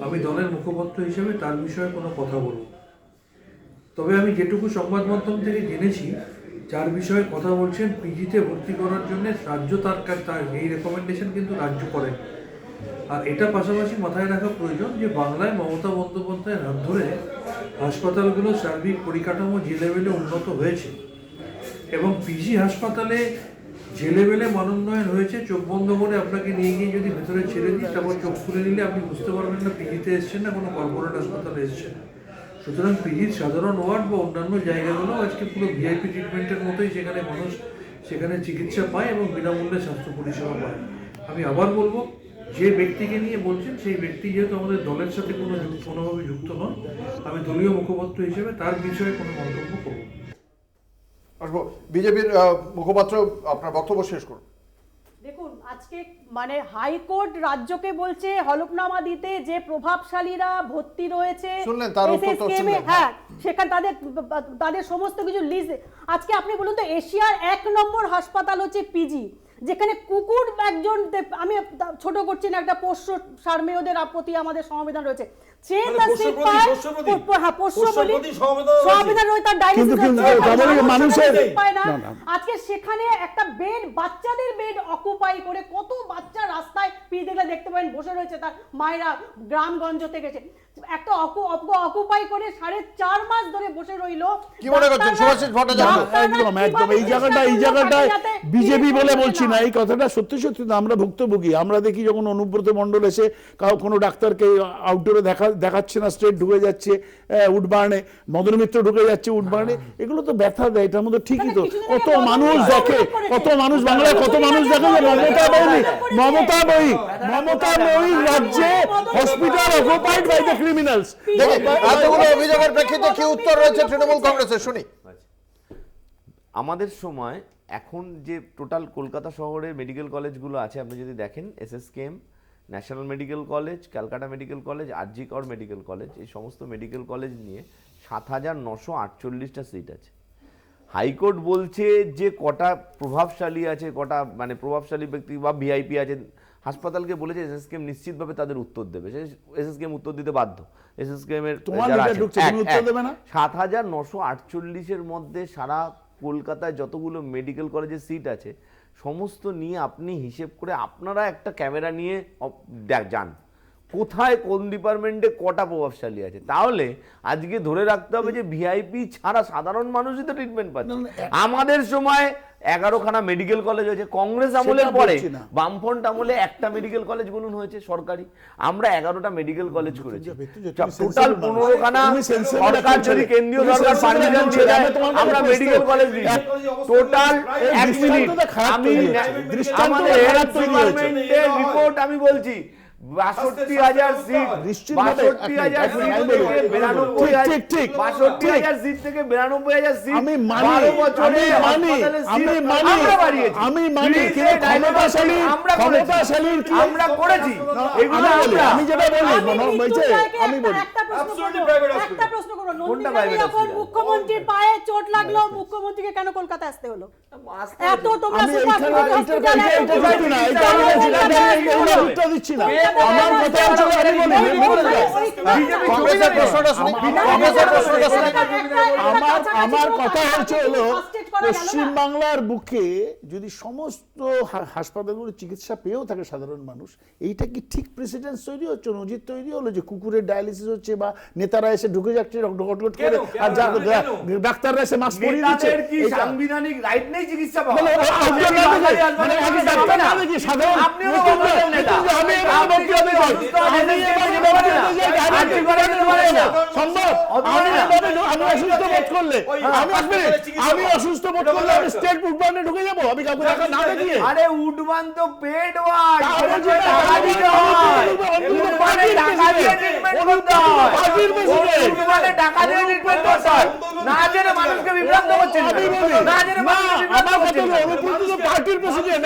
আমি দলের মুখপাত্র হিসেবে তার বিষয়ে কোনো কথা বলব। তবে আমি যেটুকু সংবাদ মাধ্যম থেকে জেনেছি, যার বিষয়ে কথা বলছেন পিজিতে ভর্তি করার জন্য রাজ্য তার এই রেকমেন্ডেশন কিন্তু রাজ্য করেন। আর এটা পাশাপাশি মাথায় রাখা প্রয়োজন যে বাংলায় মমতা বন্দ্যোপাধ্যায়ের হাত ধরে হাসপাতালগুলোর সার্বিক পরিকাঠামো যে লেভেলে উন্নত হয়েছে এবং পিজি হাসপাতালে যে লেভেলে মানোন্নয়ন হয়েছে, চোখ বন্ধ করে আপনাকে নিয়ে গিয়ে যদি ভেতরে ছেড়ে দিই, তারপর চোখ খুলে নিলে আপনি বুঝতে পারবেন না পিজিতে এসছেন না কোনো কর্পোরেট হাসপাতালে এসছেন। সুতরাং পিজির সাধারণ ওয়ার্ড বা অন্যান্য জায়গাগুলো আজকে পুরো ভিআইপি ট্রিটমেন্টের মতোই, সেখানে মানুষ সেখানে চিকিৎসা পায় এবং বিনামূল্যে স্বাস্থ্য পরিষেবা পায়। আমি আবার বলবো, যে ব্যক্তিকে নিয়ে বলছেন সেই ব্যক্তি যেহেতু আমাদের দলের সাথে কোনোভাবে যুক্ত নন, আমি দলীয় মুখপাত্র হিসেবে তার বিষয়ে কোনো মন্তব্য করব। আসবো বিজেপির মুখপাত্র, আপনার বক্তব্য শেষ করুন। দেখুন, আজকে মানে হাইকোর্ট রাজ্যকে বলছে হলফনামা দিতে যে প্রভাবশালীরা ভর্তি রয়েছে শুনলেন, তার উত্তর তো SSKM-এ, শুনলেন। হ্যাঁ, সেখানে তাদের সমস্ত কিছু লিস্ট। আজকে আপনি বলুন তো, এশিয়ার 1 নম্বর হাসপাতাল হচ্ছে পিজি, যেখানে কুকুর একজন, আমি ছোট করছি না, একটা পোষ্য সারমেয়দের প্রতি আমাদের সংবিধান রয়েছে, আজকে সেখানে একটা বেড, বাচ্চাদের বেড অকুপাই করে কত বাচ্চা রাস্তায় দেখতে পাবেন বসে রয়েছে, তার মায়েরা গ্রামগঞ্জ থেকে এসে। একটা অকুপাই করে 4.5 মাস ধরে বসে রইলো। কি মনে করছেন শুভাশিস ভট্টাচার্য? একদম একদম এই জায়গাটায় বিজেপি বলে বলছি না, এই কথাটা সত্যি সত্যি না, আমরা ভুক্তভোগী। আমরা দেখি যখন অনুব্রত মণ্ডল এসে কোনো ডাক্তারকে আউটডোরে দেখাচ্ছে না, স্ট্রেট ঢুকে যাচ্ছে উডবার্নে, মদন মিত্র ঢুকে যাচ্ছে উডবার্নে, এগুলো তো ব্যথা দেয়। এটার মধ্যে ঠিকই তো কত মানুষ দেখে, কত মানুষ বাংলায় কত মানুষ দেখে যে মমতা বই রাজ্যে hospital occupied by the criminals. এতগুলো অভিযোগের প্রেক্ষিতে কি উত্তর রয়েছে তৃণমূল কংগ্রেসের, শুনি। আমাদের সময় এখন যে টোটাল কলকাতা শহরে মেডিকেল কলেজগুলো আছে, আপনি যদি দেখেন SSKM, National Medical College, Calcutta Medical College, R G Kar Medical college, এই সমস্ত মেডিকেল কলেজ নিয়ে 7,948টা সিট আছে। হাইকোর্ট বলছে যে কটা প্রভাবশালী আছে, কটা মানে প্রভাবশালী ব্যক্তি বা ভিআইপি আছেন, হাসপাতালকে বলেছে এসএসকেএম নিশ্চিতভাবে তাদের উত্তর দেবে। এসএসকেএম উত্তর দিতে বাধ্য। এসএসকেএম এর 7,948-এর মধ্যে সারা কলকাতায় যতগুলো মেডিকেল কলেজের সিট আছে সমস্ত নিয়ে আপনি হিসেব করে আপনারা একটা ক্যামেরা নিয়ে যান কোথায় কোন ডিপার্টমেন্টে কটা প্রভাবশালী আছে। তাহলে আজকে ধরে রাখতে হবে যে ভিআইপি ছাড়া সাধারণ মানুষই তো ট্রিটমেন্ট পাচ্ছে। আমাদের সময় 11খানা মেডিকেল কলেজ হয়েছে, কংগ্রেস আমলের পরে বামফ্রন্ট আমলে একটা মেডিকেল কলেজ বলুন হয়েছে সরকারি, আমরা 11টা মেডিকেল কলেজ করেছি। টোটাল 15খানা সরকার যদি কেন্দ্রীয় সরকার পারমিশন দিয়ে দেয় আমরা মেডিকেল কলেজ দিই। টোটাল 1 মিনিট আমি আমাদের হেলথ ডিপার্টমেন্টের রিপোর্ট আমি বলছি 62,000 সিট, 62,000 সিট থেকে 92,000 সিট থেকে 92,000 সিট আমি মানি আমরা করেছি এগুলো। আমি যেটা আমি বলি একটা প্রশ্ন করব, নন্দীগ্রামে যখন মুখ্যমন্ত্রীর পায়ে চোট লাগলো মুখ্যমন্ত্রীকে কেন কলকাতা আসতে হলো? এত তোমরা উত্তর দিচ্ছি না। আমার কথা হচ্ছে আমার কথা হচ্ছে হলো পশ্চিমবাংলার বুকে যদি সমস্ত হাসপাতালগুলো চিকিৎসা পেয়েও থাকে সাধারণ মানুষ, এইটা কি ঠিক প্রেসিডেন্স তৈরি হচ্ছে, নজির তৈরি হলো যে কুকুরের ডায়ালিসিস হচ্ছে বা নেতারা এসে ঢুকে যাচ্ছে গটগট করে আর ডাক্তাররা এসে মাস্ক পরিয়ে দিচ্ছে? সাংবিধানিক রাইট নেই চিকিৎসা পাওয়া? আমি অসুস্থ বোধ করলে আমি স্টেট উডবার্নে ঢুকে যাবো? আমি কাউকে দেখা না দেখিয়ে? আরে উডবান তো পেড ওয়ার্ড, মানুষকে বিভ্রান্ত করছেন। পার্টির প্রেসিডেন্ট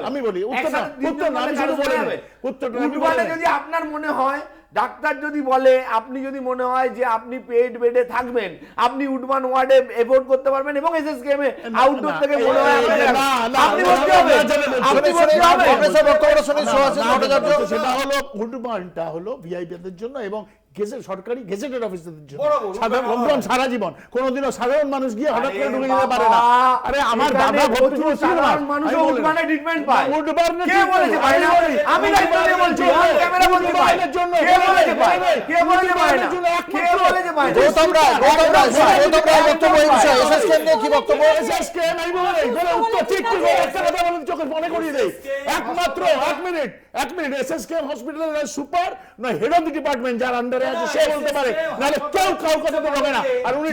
আমি বলি উডবানে যদি আপনার মনে হয়, ডাক্তার যদি বলে, আপনি যদি মনে হয় যে আপনি পেড বেডে থাকবেন, আপনি উডবান ওয়ার্ডে এফোর্ড করতে পারবেন এবং এসএসকেএম এ আউটডোর থেকে মনে হয় আপনি বলতে হবে, আপনি বলতে হবে। সেটা হলো উডবানটা হলো ভিআইপিদের জন্য এবং সরকারি গেজেটেড অফিসারদের জন্য, সাধারণ সারা জীবন। কোনোদিনও সাধারণ মানুষ গিয়ে হঠাৎ করে ঢুকে যেতে পারে না। আরে আমার বাবা প্রচুর সাধারণ মানুষ উডবানে ট্রিটমেন্ট পায়। উডবানে কে বলেছে পায় না? আমি দায়িত্ব নিয়ে বলছি, আমি ক্যামেরা বলতে পাই। কে বলেছে পায়? কে বলেছে পায় না? কে বলেছে পায় না? গৌতম রায় বক্তব্য এই বিষয়ে এসএসকেএম নিয়ে কি বক্তব্য? এসএসকেএম এই বলে উত্তর ঠিক একটা কথা বলে চোখে মনে করিয়ে দেই। একমাত্র 1 মিনিট এসএসকেএম হসপিটালের সুপার না হেড অফ দি ডিপার্টমেন্ট যার আন্ডারে আছে সে বলতে পারে, নাহলে কেউ কথা তো বলে না। আর উনি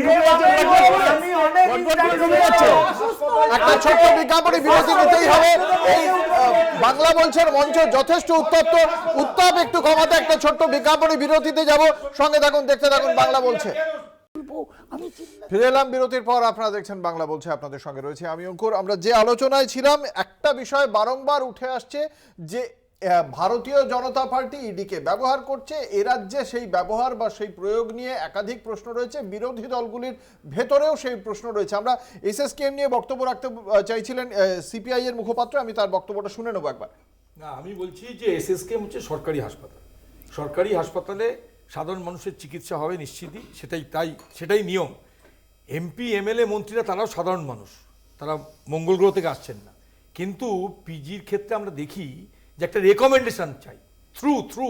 একটা ছোট্ট বিজ্ঞাপনী বিরতি নিতেই হবে। এই বাংলা বলছেন মঞ্চ যথেষ্ট উত্তাপ একটু কমাতে একটা ছোট্ট বিজ্ঞাপনী বিরতিতে যাব। সঙ্গে থাকুন, দেখতে থাকুন বাংলা বলছে। ফিরে এলাম বিরতির পর, আপনারা দেখছেন বাংলা বলছে, আপনাদের সঙ্গে রয়েছে আমি অঙ্কুর। আমরা যে আলোচনায় ছিলাম, একটা বিষয় বারংবার উঠে আসছে যে ভারতীয় জনতা পার্টি ইডিকে ব্যবহার করছে। এ রাজ্যে সেই ব্যবহার বা সেই প্রয়োগ নিয়ে একাধিক প্রশ্ন রয়েছে, বিরোধী দলগুলির ভেতরেও সেই প্রশ্ন রয়েছে। আমরা এসএসকেএম নিয়ে বক্তব্য রাখতে চাইছিলেন সিপিআই এর মুখপাত্র, আমি তার বক্তব্যটা শুনে নেবো একবার। না, আমি বলছি যে এসএসকেএম হচ্ছে সরকারি হাসপাতাল। সরকারি হাসপাতালে সাধারণ মানুষের চিকিৎসা হবে নিশ্চিতই, সেটাই নিয়ম। এমপি এমএলএ মন্ত্রীরা তারাও সাধারণ মানুষ, তারা মঙ্গল গ্রহ থেকে আসছেন না, কিন্তু পিজির ক্ষেত্রে আমরা দেখি যে একটা রেকমেন্ডেশন চাই থ্রু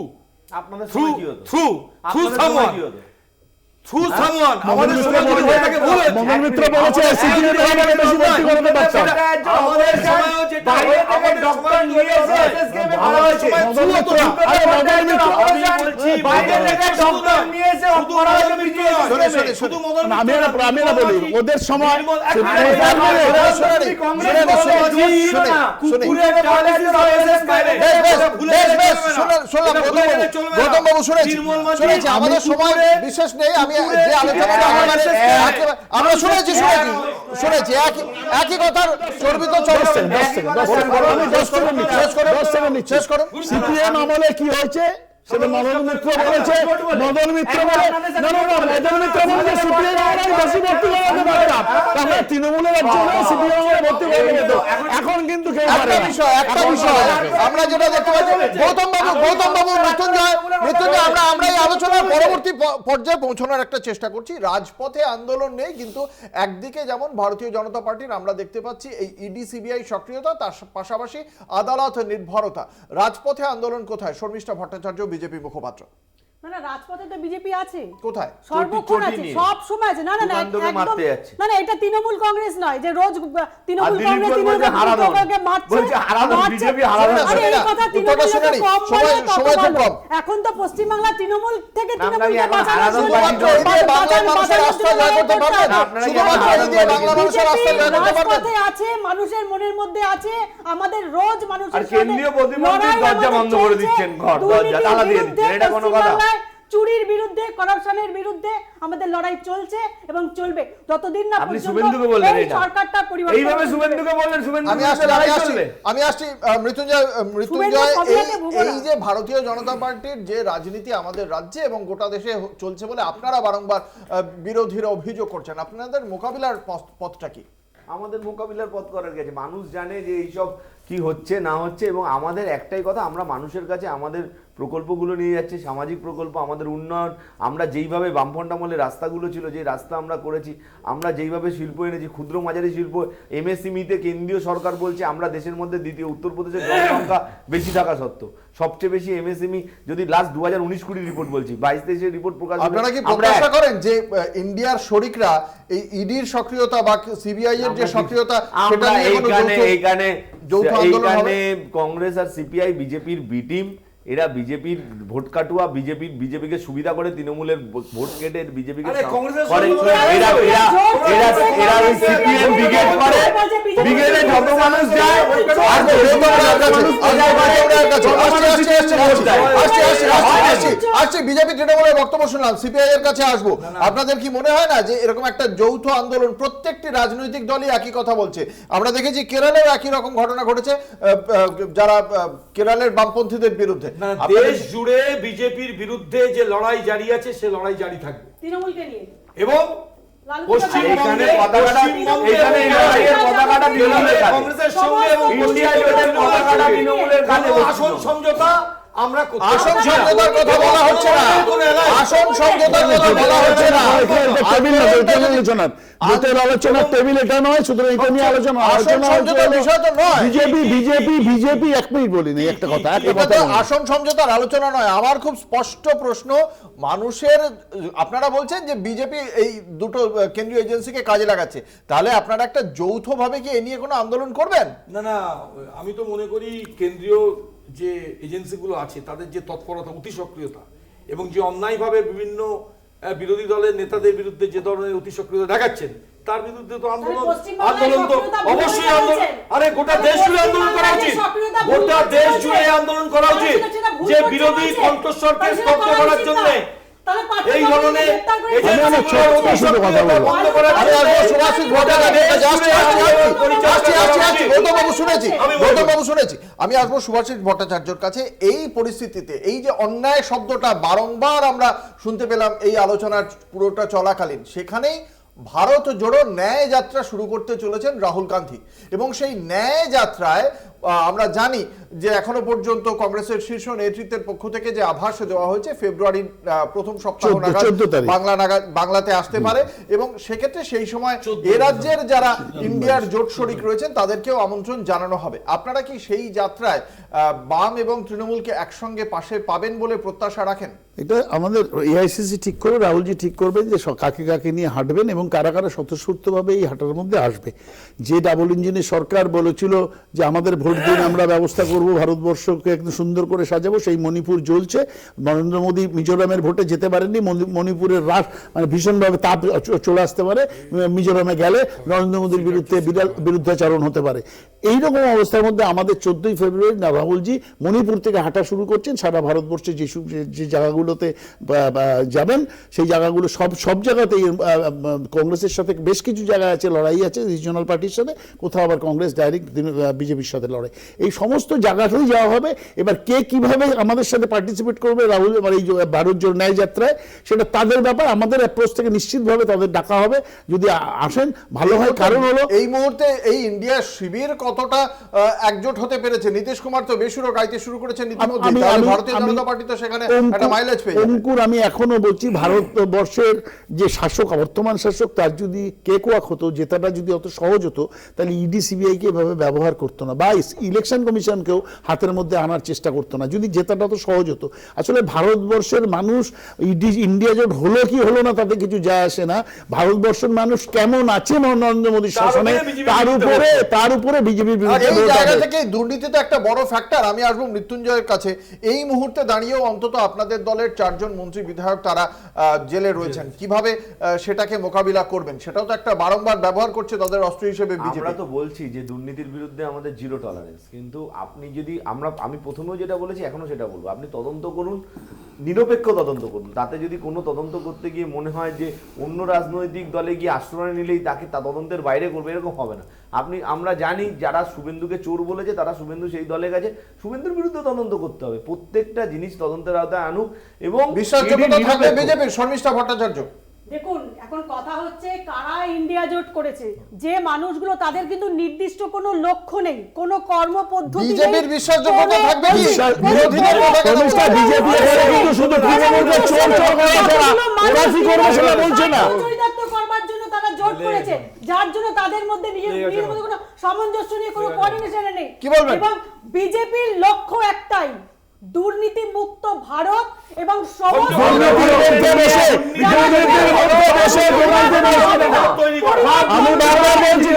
আপনাদের সময় কি হতো? সামওয়ান আমাদের সময় যদি হয়ে থাকে ভুল হয়েছে। মদন মিত্র বলেছে সিপিএম এর বেশি ভর্তি করাতে পারতাম। আমাদের সময়ও যেটা আমাদের ডক্টর নিয়ে এসে এসএসকেএম এ ভালো হয়েছে। মদন মিত্র আরে মদন মিত্র আমি বলছি বাইরে থেকে ডক্টর নিয়ে এসে করা হয়েছে শুধু মদন আমি না বলি ওদের সময় আমাদের সময় বিশেষ নেই। আমি যে আলোচনাটা আমরা শুনেছি একই কথার চর্বিত চলছে। শেষ করুন। সিপিএম আমলে কি হয়েছে সেটা মদন মিত্র বলেছে। মদন মিত্র বলে মদন মিত্র বলে সিপিএম আমলে বেশি ভর্তি করাতে পারতাম, তাহলে তৃণমূলের একজন সিপিএম আমলে ভর্তি করতে যেত। এখন কিন্তু কেউ পারে না। একটা বিষয় আমরা যেটা দেখতে পাচ্ছি, গৌতম বাবু মৃত্যুঞ্জয় আমরা এই আলোচনার পরবর্তী পর্যায়ে পৌঁছানোর একটা চেষ্টা করছি। রাজপথে আন্দোলন নেই, কিন্তু একদিকে যেমন ভারতীয় জনতা পার্টির আমরা দেখতে পাচ্ছি এই ইডি সিবিআই সক্রিয়তা, তার পাশাপাশি আদালত নির্ভরতা। রাজপথে আন্দোলন কোথায়? শর্মিষ্ঠা ভট্টাচার্য, বিজেপি মুখপাত্র। না রাজপথে তো বিজেপি আছে, কোথায়? সর্বক্ষণ আছে, সব সময় আছে। না এটা তৃণমূল কংগ্রেস নয় যে রোজ তৃণমূল কংগ্রেস এখন তো পশ্চিমবাংলা তৃণমূল থেকে রাজপথে আছে, মানুষের মনের মধ্যে আছে। আমাদের রোজ মানুষের কেন্দ্রীয় প্রতিমন্ত্রী দরজা বন্ধ করে দিচ্ছেন, ঘর দরজা তালা দিয়ে দিচ্ছেন, এটা কোনো কথা? চুরির বিরুদ্ধে, করাপশনের বিরুদ্ধে আমাদের লড়াই চলছে এবং চলবে যতদিন না আপনি শুভেন্দুকে বললেন এটা, সরকারটা পরিবর্তন এইভাবে শুভেন্দুকে বললেন। আমি আসছি মৃত্যুঞ্জয়, এই যে ভারতীয় জনতা পার্টির যে রাজনীতি আমাদের রাজ্যে এবং গোটা দেশে চলছে বলে আপনারা বারংবার বিরোধীরা অভিযোগ করছেন, আপনাদের মোকাবিলার পথটা কি? আমাদের মোকাবিলার পথ করার গেছে, মানুষ জানে যে এইসব কি হচ্ছে না হচ্ছে, এবং আমাদের একটাই কথা, আমরা মানুষের কাছে আমাদের প্রকল্পগুলো নিয়ে যাচ্ছি, সামাজিক প্রকল্প, আমাদের উন্নয়ন। আমরা যেইভাবে বামফ্রন্ট আমলে রাস্তাগুলো ছিল, যে রাস্তা আমরা করেছি, আমরা যেইভাবে শিল্প এনেছি, ক্ষুদ্র মাঝারি শিল্প, এমএসএমইতে কেন্দ্রীয় সরকার বলছে আমরা দেশের মধ্যে দ্বিতীয়, উত্তরপ্রদেশের জনসংখ্যা বেশি থাকা সত্ত্বেও সবচেয়ে বেশি এমএসএমই, যদি লাস্ট 2019-20 রিপোর্ট বলছি, 22-23 রিপোর্ট প্রকাশ। আপনারা কি প্রত্যাশা করেন যে ইন্ডিয়ার শরিকরা এই ইডির সক্রিয়তা বা সিবিআই এর যে সক্রিয়তা সেটা নিয়ে এইখানে কংগ্রেস আর সিপিআই বিজেপির বি টিম, এরা বিজেপির ভোট কাটুয়া, বিজেপিকে সুবিধা করে তৃণমূলের ভোট কেটে বিজেপিকে করে। এরা ওই সিপিএম ব্রিগেড করে, ব্রিগেডে যত মানুষ যায় বিজেপি তৃণমূলের বক্তব্য শুনলাম, সিপিআই এর কাছে আসবো। আপনাদের কি মনে হয় না যে এরকম একটা যৌথ আন্দোলন, প্রত্যেকটি রাজনৈতিক দলই একই কথা বলছে? আমরা দেখেছি কেরলেও একই রকম ঘটনা ঘটেছে, যারা কেরলের বামপন্থীদের বিরুদ্ধে। দেশ জুড়ে বিজেপির বিরুদ্ধে যে লড়াই জারি আছে, সে লড়াই জারি থাকবে তৃণমূলকে নিয়ে। এবং পশ্চিমবঙ্গের পতাকাটা তৃণমূলের কাছে, কংগ্রেসের সঙ্গে এবং ইন্ডিয়া জোটের পতাকাটা তৃণমূলের কাছে। আসন সমঝোতা আমরা আসন সমঝোতার কথা বলা হচ্ছে না, আসন সমঝোতার কথা বলা হচ্ছে না, আলোচনার টেবিল এটা নয়, সুতরাং এটা নিয়ে আলোচনা বিষয় তো নয়। বিজেপি এক মিনিট বলিনি, একটা কথা আসন সমঝোতার আলোচনা নয়। আমার খুব স্পষ্ট প্রশ্ন, মানুষের, আপনারা বলছেন যে বিজেপি এই দুটো কেন্দ্রীয় এজেন্সিকে কাজে লাগাচ্ছে, তাহলে আপনারা একটা যৌথভাবে কি এ নিয়ে কোনো আন্দোলন করবেন? না, আমি তো মনে করি কেন্দ্রীয় যে এজেন্সিগুলো আছে তাদের যে তৎপরতা, অতি সক্রিয়তা, এবং যে অন্যায়ভাবে বিভিন্ন বিরোধী দলের নেতাদের বিরুদ্ধে যে ধরনের অতি সক্রিয়তা দেখাচ্ছেন, তার বিরুদ্ধে তো আন্দোলন তো অবশ্যই আন্দোলন। আরে গোটা দেশ জুড়ে আন্দোলন করা উচিত, গোটা দেশ জুড়ে আন্দোলন করা উচিত, যে বিরোধী কণ্ঠস্বরকে স্তব্ধ করার জন্য এই ধরনের আমি আসবো সুভাষিস ভট্টাচার্যের কাছে। এই পরিস্থিতিতে এই যে অন্যায় শব্দটা বারংবার আমরা শুনতে পেলাম এই আলোচনার পুরোটা চলাকালীন, সেখানেই ভারত জোড়ো ন্যায় যাত্রা শুরু করতে চলেছেন রাহুল গান্ধী, এবং সেই ন্যায় যাত্রায় আমরা জানি যে এখনো পর্যন্ত কংগ্রেসের শীর্ষ নেতৃত্বের পক্ষ থেকে যে আভাস দেওয়া হয়েছে ফেব্রুয়ারির প্রথম সপ্তাহ 14 তারিখ। নাগাদ বাংলাতে আসতে পারে, এবং সেক্ষেত্রে সেই সময় এ রাজ্যের যারা ইন্ডিয়ার জোট শরিক রয়েছেন তাদেরকেও আমন্ত্রণ জানানো হবে। আপনারা কি সেই যাত্রায় বাম এবং তৃণমূলকে একসঙ্গে পাশে পাবেন বলে প্রত্যাশা রাখেন? এটা আমাদের এআইসিসি ঠিক করে, রাহুলজি ঠিক করবেন যে কাকে কাকে নিয়ে হাঁটবেন এবং কারা কারা স্বতঃস্ফূর্তভাবে এই হাঁটার মধ্যে আসবে। যে ডাবল ইঞ্জিনের সরকার বলেছিল যে আমাদের ভোট দিন, আমরা ব্যবস্থা করব, ভারতবর্ষকে একদম সুন্দর করে সাজাবো, সেই মণিপুর জ্বলছে। নরেন্দ্র মোদী মিজোরামের ভোটে যেতে পারেননি, মণিপুরের মানে ভীষণভাবে তাপ চলে আসতে পারে, মিজোরামে গেলে নরেন্দ্র মোদীর বিরুদ্ধে বিরুদ্ধাচরণ হতে পারে। এইরকম অবস্থার মধ্যে আমাদের 14ই ফেব্রুয়ারি রাহুলজি মণিপুর থেকে হাঁটা শুরু করছেন। সারা ভারতবর্ষে যে জায়গাগুলোতে যাবেন সেই জায়গাগুলো সব জায়গাতেই কংগ্রেসের সাথে বেশ কিছু জায়গায় আছে, লড়াই আছে রিজিওনাল পার্টির সাথে, কোথাও আবার কংগ্রেস ডাইরেক্ট বিজেপির সাথে লড়াই। এই সমস্ত জায়গাতেই যাওয়া হবে। এবার কে কিভাবে আমাদের সাথে পার্টিসিপেট করবে রাহুল এই ভারত জোড় ন্যায় যাত্রায়, সেটা তাদের ব্যাপার। আমাদের অ্যাপ্রোচ থেকে নিশ্চিতভাবে তাদের ডাকা হবে, যদি আসেন ভালো হয়। কারণ হলো এই মুহূর্তে এই ইন্ডিয়া শিবির কতটা একজোট হতে পেরেছে? নীতিশ কুমার তো বেসুরো গাইতে শুরু করেছেন ইতিমধ্যে, ভারতীয় জনতা পার্টি তো সেখানে একটা মাইলেজ পেয়ে যাবে। অঙ্কুর, আমি এখনো বলছি ভারতবর্ষের যে শাসক, বর্তমান শাসক, তার যদি কেকওয়াক হতো, জেতাটা যদি অত সহজ হতো, তাহলে ইডি সিবিআই কে এভাবে ব্যবহার করতো না, বা ইলেকশন কমিশনকেও হাতের মধ্যে আনার চেষ্টা করতো না, যদি জেতাটা অত সহজ হতো। আসলে ভারতবর্ষের মানুষ ইন্ডিয়া জোট হলো কি হলো না তাতে কিছু যায় আসে না। ভারতবর্ষের মানুষ কেমন আছে নরেন্দ্র মোদীর শাসনে, তার উপরে বিজেপির বিরুদ্ধে এই জায়গা থেকে দুর্নীতি তো একটা বড় ফ্যাক্টর। আমি আসবো মৃত্যুঞ্জয়ের কাছে। এই মুহূর্তে দাঁড়িয়েও অন্তত আপনাদের দলের 4 জন মন্ত্রী বিধায়ক তারা জেলে রয়েছেন, কিভাবে সেটাকে মোকাবিলা করবেন? সেটাও তো একটা বারংবার ব্যবহার করছে তাদের অস্ত্র হিসেবে বিজেপি। আমরা তো বলছি যে দুর্নীতির বিরুদ্ধে আমাদের জিরো টলারেন্স, কিন্তু আপনি যদি আমি প্রথমেও যেটা বলেছি এখনো সেটা বলবো, আপনি তদন্ত করুন, নিরপেক্ষ তদন্ত করুন। তাতে যদি কোনো তদন্ত করতে গিয়ে মনে হয় যে অন্য রাজনৈতিক দলে গিয়ে আশ্রয় নিলেই তাকে তদন্তের বাইরে করবে, এরকম হবে না। আমরা জানি যারা শুভেন্দুকে চোর বলেছে তারা শুভেন্দু সেই দলে গেছে, শুভেন্দুর বিরুদ্ধে তদন্ত করতে হবে, প্রত্যেকটা জিনিস তদন্তের আওতায় আনুক। এবং বিশ্বাসযোগ্যতা থাকবে বিজেপির। শর্মিষ্ঠা ভট্টাচার্য, দেখুন এখন কথা হচ্ছে কারা ইন্ডিয়া জোট করেছে, যে মানুষগুলো তাদের কিন্তু নির্দিষ্ট কোনো লক্ষ্য নেই, কোনো কর্মপদ্ধতি নেই। বিজেপির বিশ্বাসযোগ্যতা থাকবে কি? বিরোধীদের বিজেপি কিন্তু শুধু তৃণমূলকে চোর চোর করে তারা ওরা কি করবে সেটা বলছে না। চরিতার্থ করবার জন্য তারা জোট করেছে, যার জন্য তাদের মধ্যে নিজের মধ্যে কোনো সামঞ্জস্য নেই, কোনো কোঅর্ডিনেশন নেই। কি বলবেন? এবং বিজেপির লক্ষ্য একটাই, দুর্নীতি মুক্ত ভারত এবং সমস্ত আমি বারবার বলছি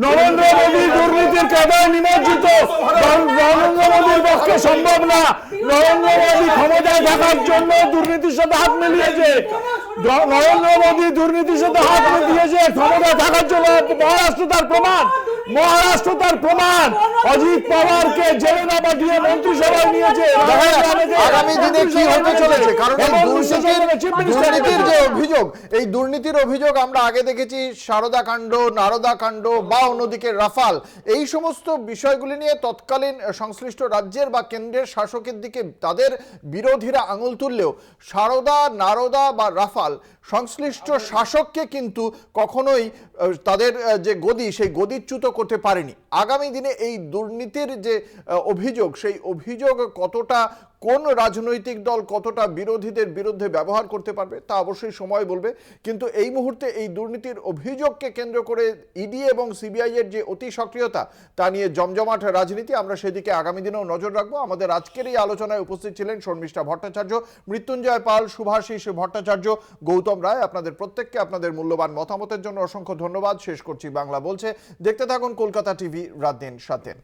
নরেন্দ্র মোদী দুর্নীতির কাদায় নিমজ্জিত। নরেন্দ্র মোদীর পক্ষে সম্ভব না। নরেন্দ্র মোদী ক্ষমতায় থাকার জন্য দুর্নীতির সাথে হাত মিলিয়েছে। নরেন্দ্র মোদী দুর্নীতির সাথে হাত মিলিয়েছে ক্ষমতায় থাকার জন্য। মহারাষ্ট্র তার প্রমাণ, মহারাষ্ট্র তার প্রমাণ। অজিত পাওয়ারকে জেলে না পাঠিয়ে মন্ত্রিসভায় নিয়েছে। আগামী দিনে কি হতে চলেছে? কারণ এই দুর্নীতির যে অভিযোগ, এই দুর্নীতির অভিযোগ আমরা আগে দেখেছি সারদা কাণ্ড, নারদা কাণ্ড, বা অন্যদিকে রাফাল। এই সমস্ত বিষয়গুলি নিয়ে তৎকালীন সংশ্লিষ্ট রাজ্যের বা কেন্দ্রের শাসকের দিকে তাদের বিরোধীরা আঙুল তুললেও সারদা, নারদা বা রাফাল সংশ্লিষ্ট শাসককে কিন্তু কখনোই তাদের যে গদি, সেই গদিচ্যুত করতে পারেনি। আগামী দিনে এই দুর্নীতির যে অভিযোগ, সেই অভিযোগ কতটা কোন রাজনৈতিক দল কতটা বিরোধীদের বিরুদ্ধে ব্যবহার করতে পারবে তা অবশ্যই সময় বলবে। কিন্তু এই মুহূর্তে এই দুর্নীতির অভিযোগকে কেন্দ্র করে ইডি এবং সিবিআই এর যে অতি সক্রিয়তা, তা নিয়ে জমজমাট রাজনীতি, আমরা সেদিকে আগামী দিনেও নজর রাখবো। আমাদের আজকের এই আলোচনায় উপস্থিত ছিলেন শর্মিষ্ঠা ভট্টাচার্য, মৃত্যুঞ্জয় পাল, শুভাশিস ভট্টাচার্য, গৌতম রায়। আপনাদের প্রত্যেককে আপনাদের মূল্যবান মতামতের জন্য অসংখ্য ধন্যবাদ। শেষ করছি বাংলা বলছে। দেখতে থাকুন কলকাতা টিভি, রাত দিন 7 দিন।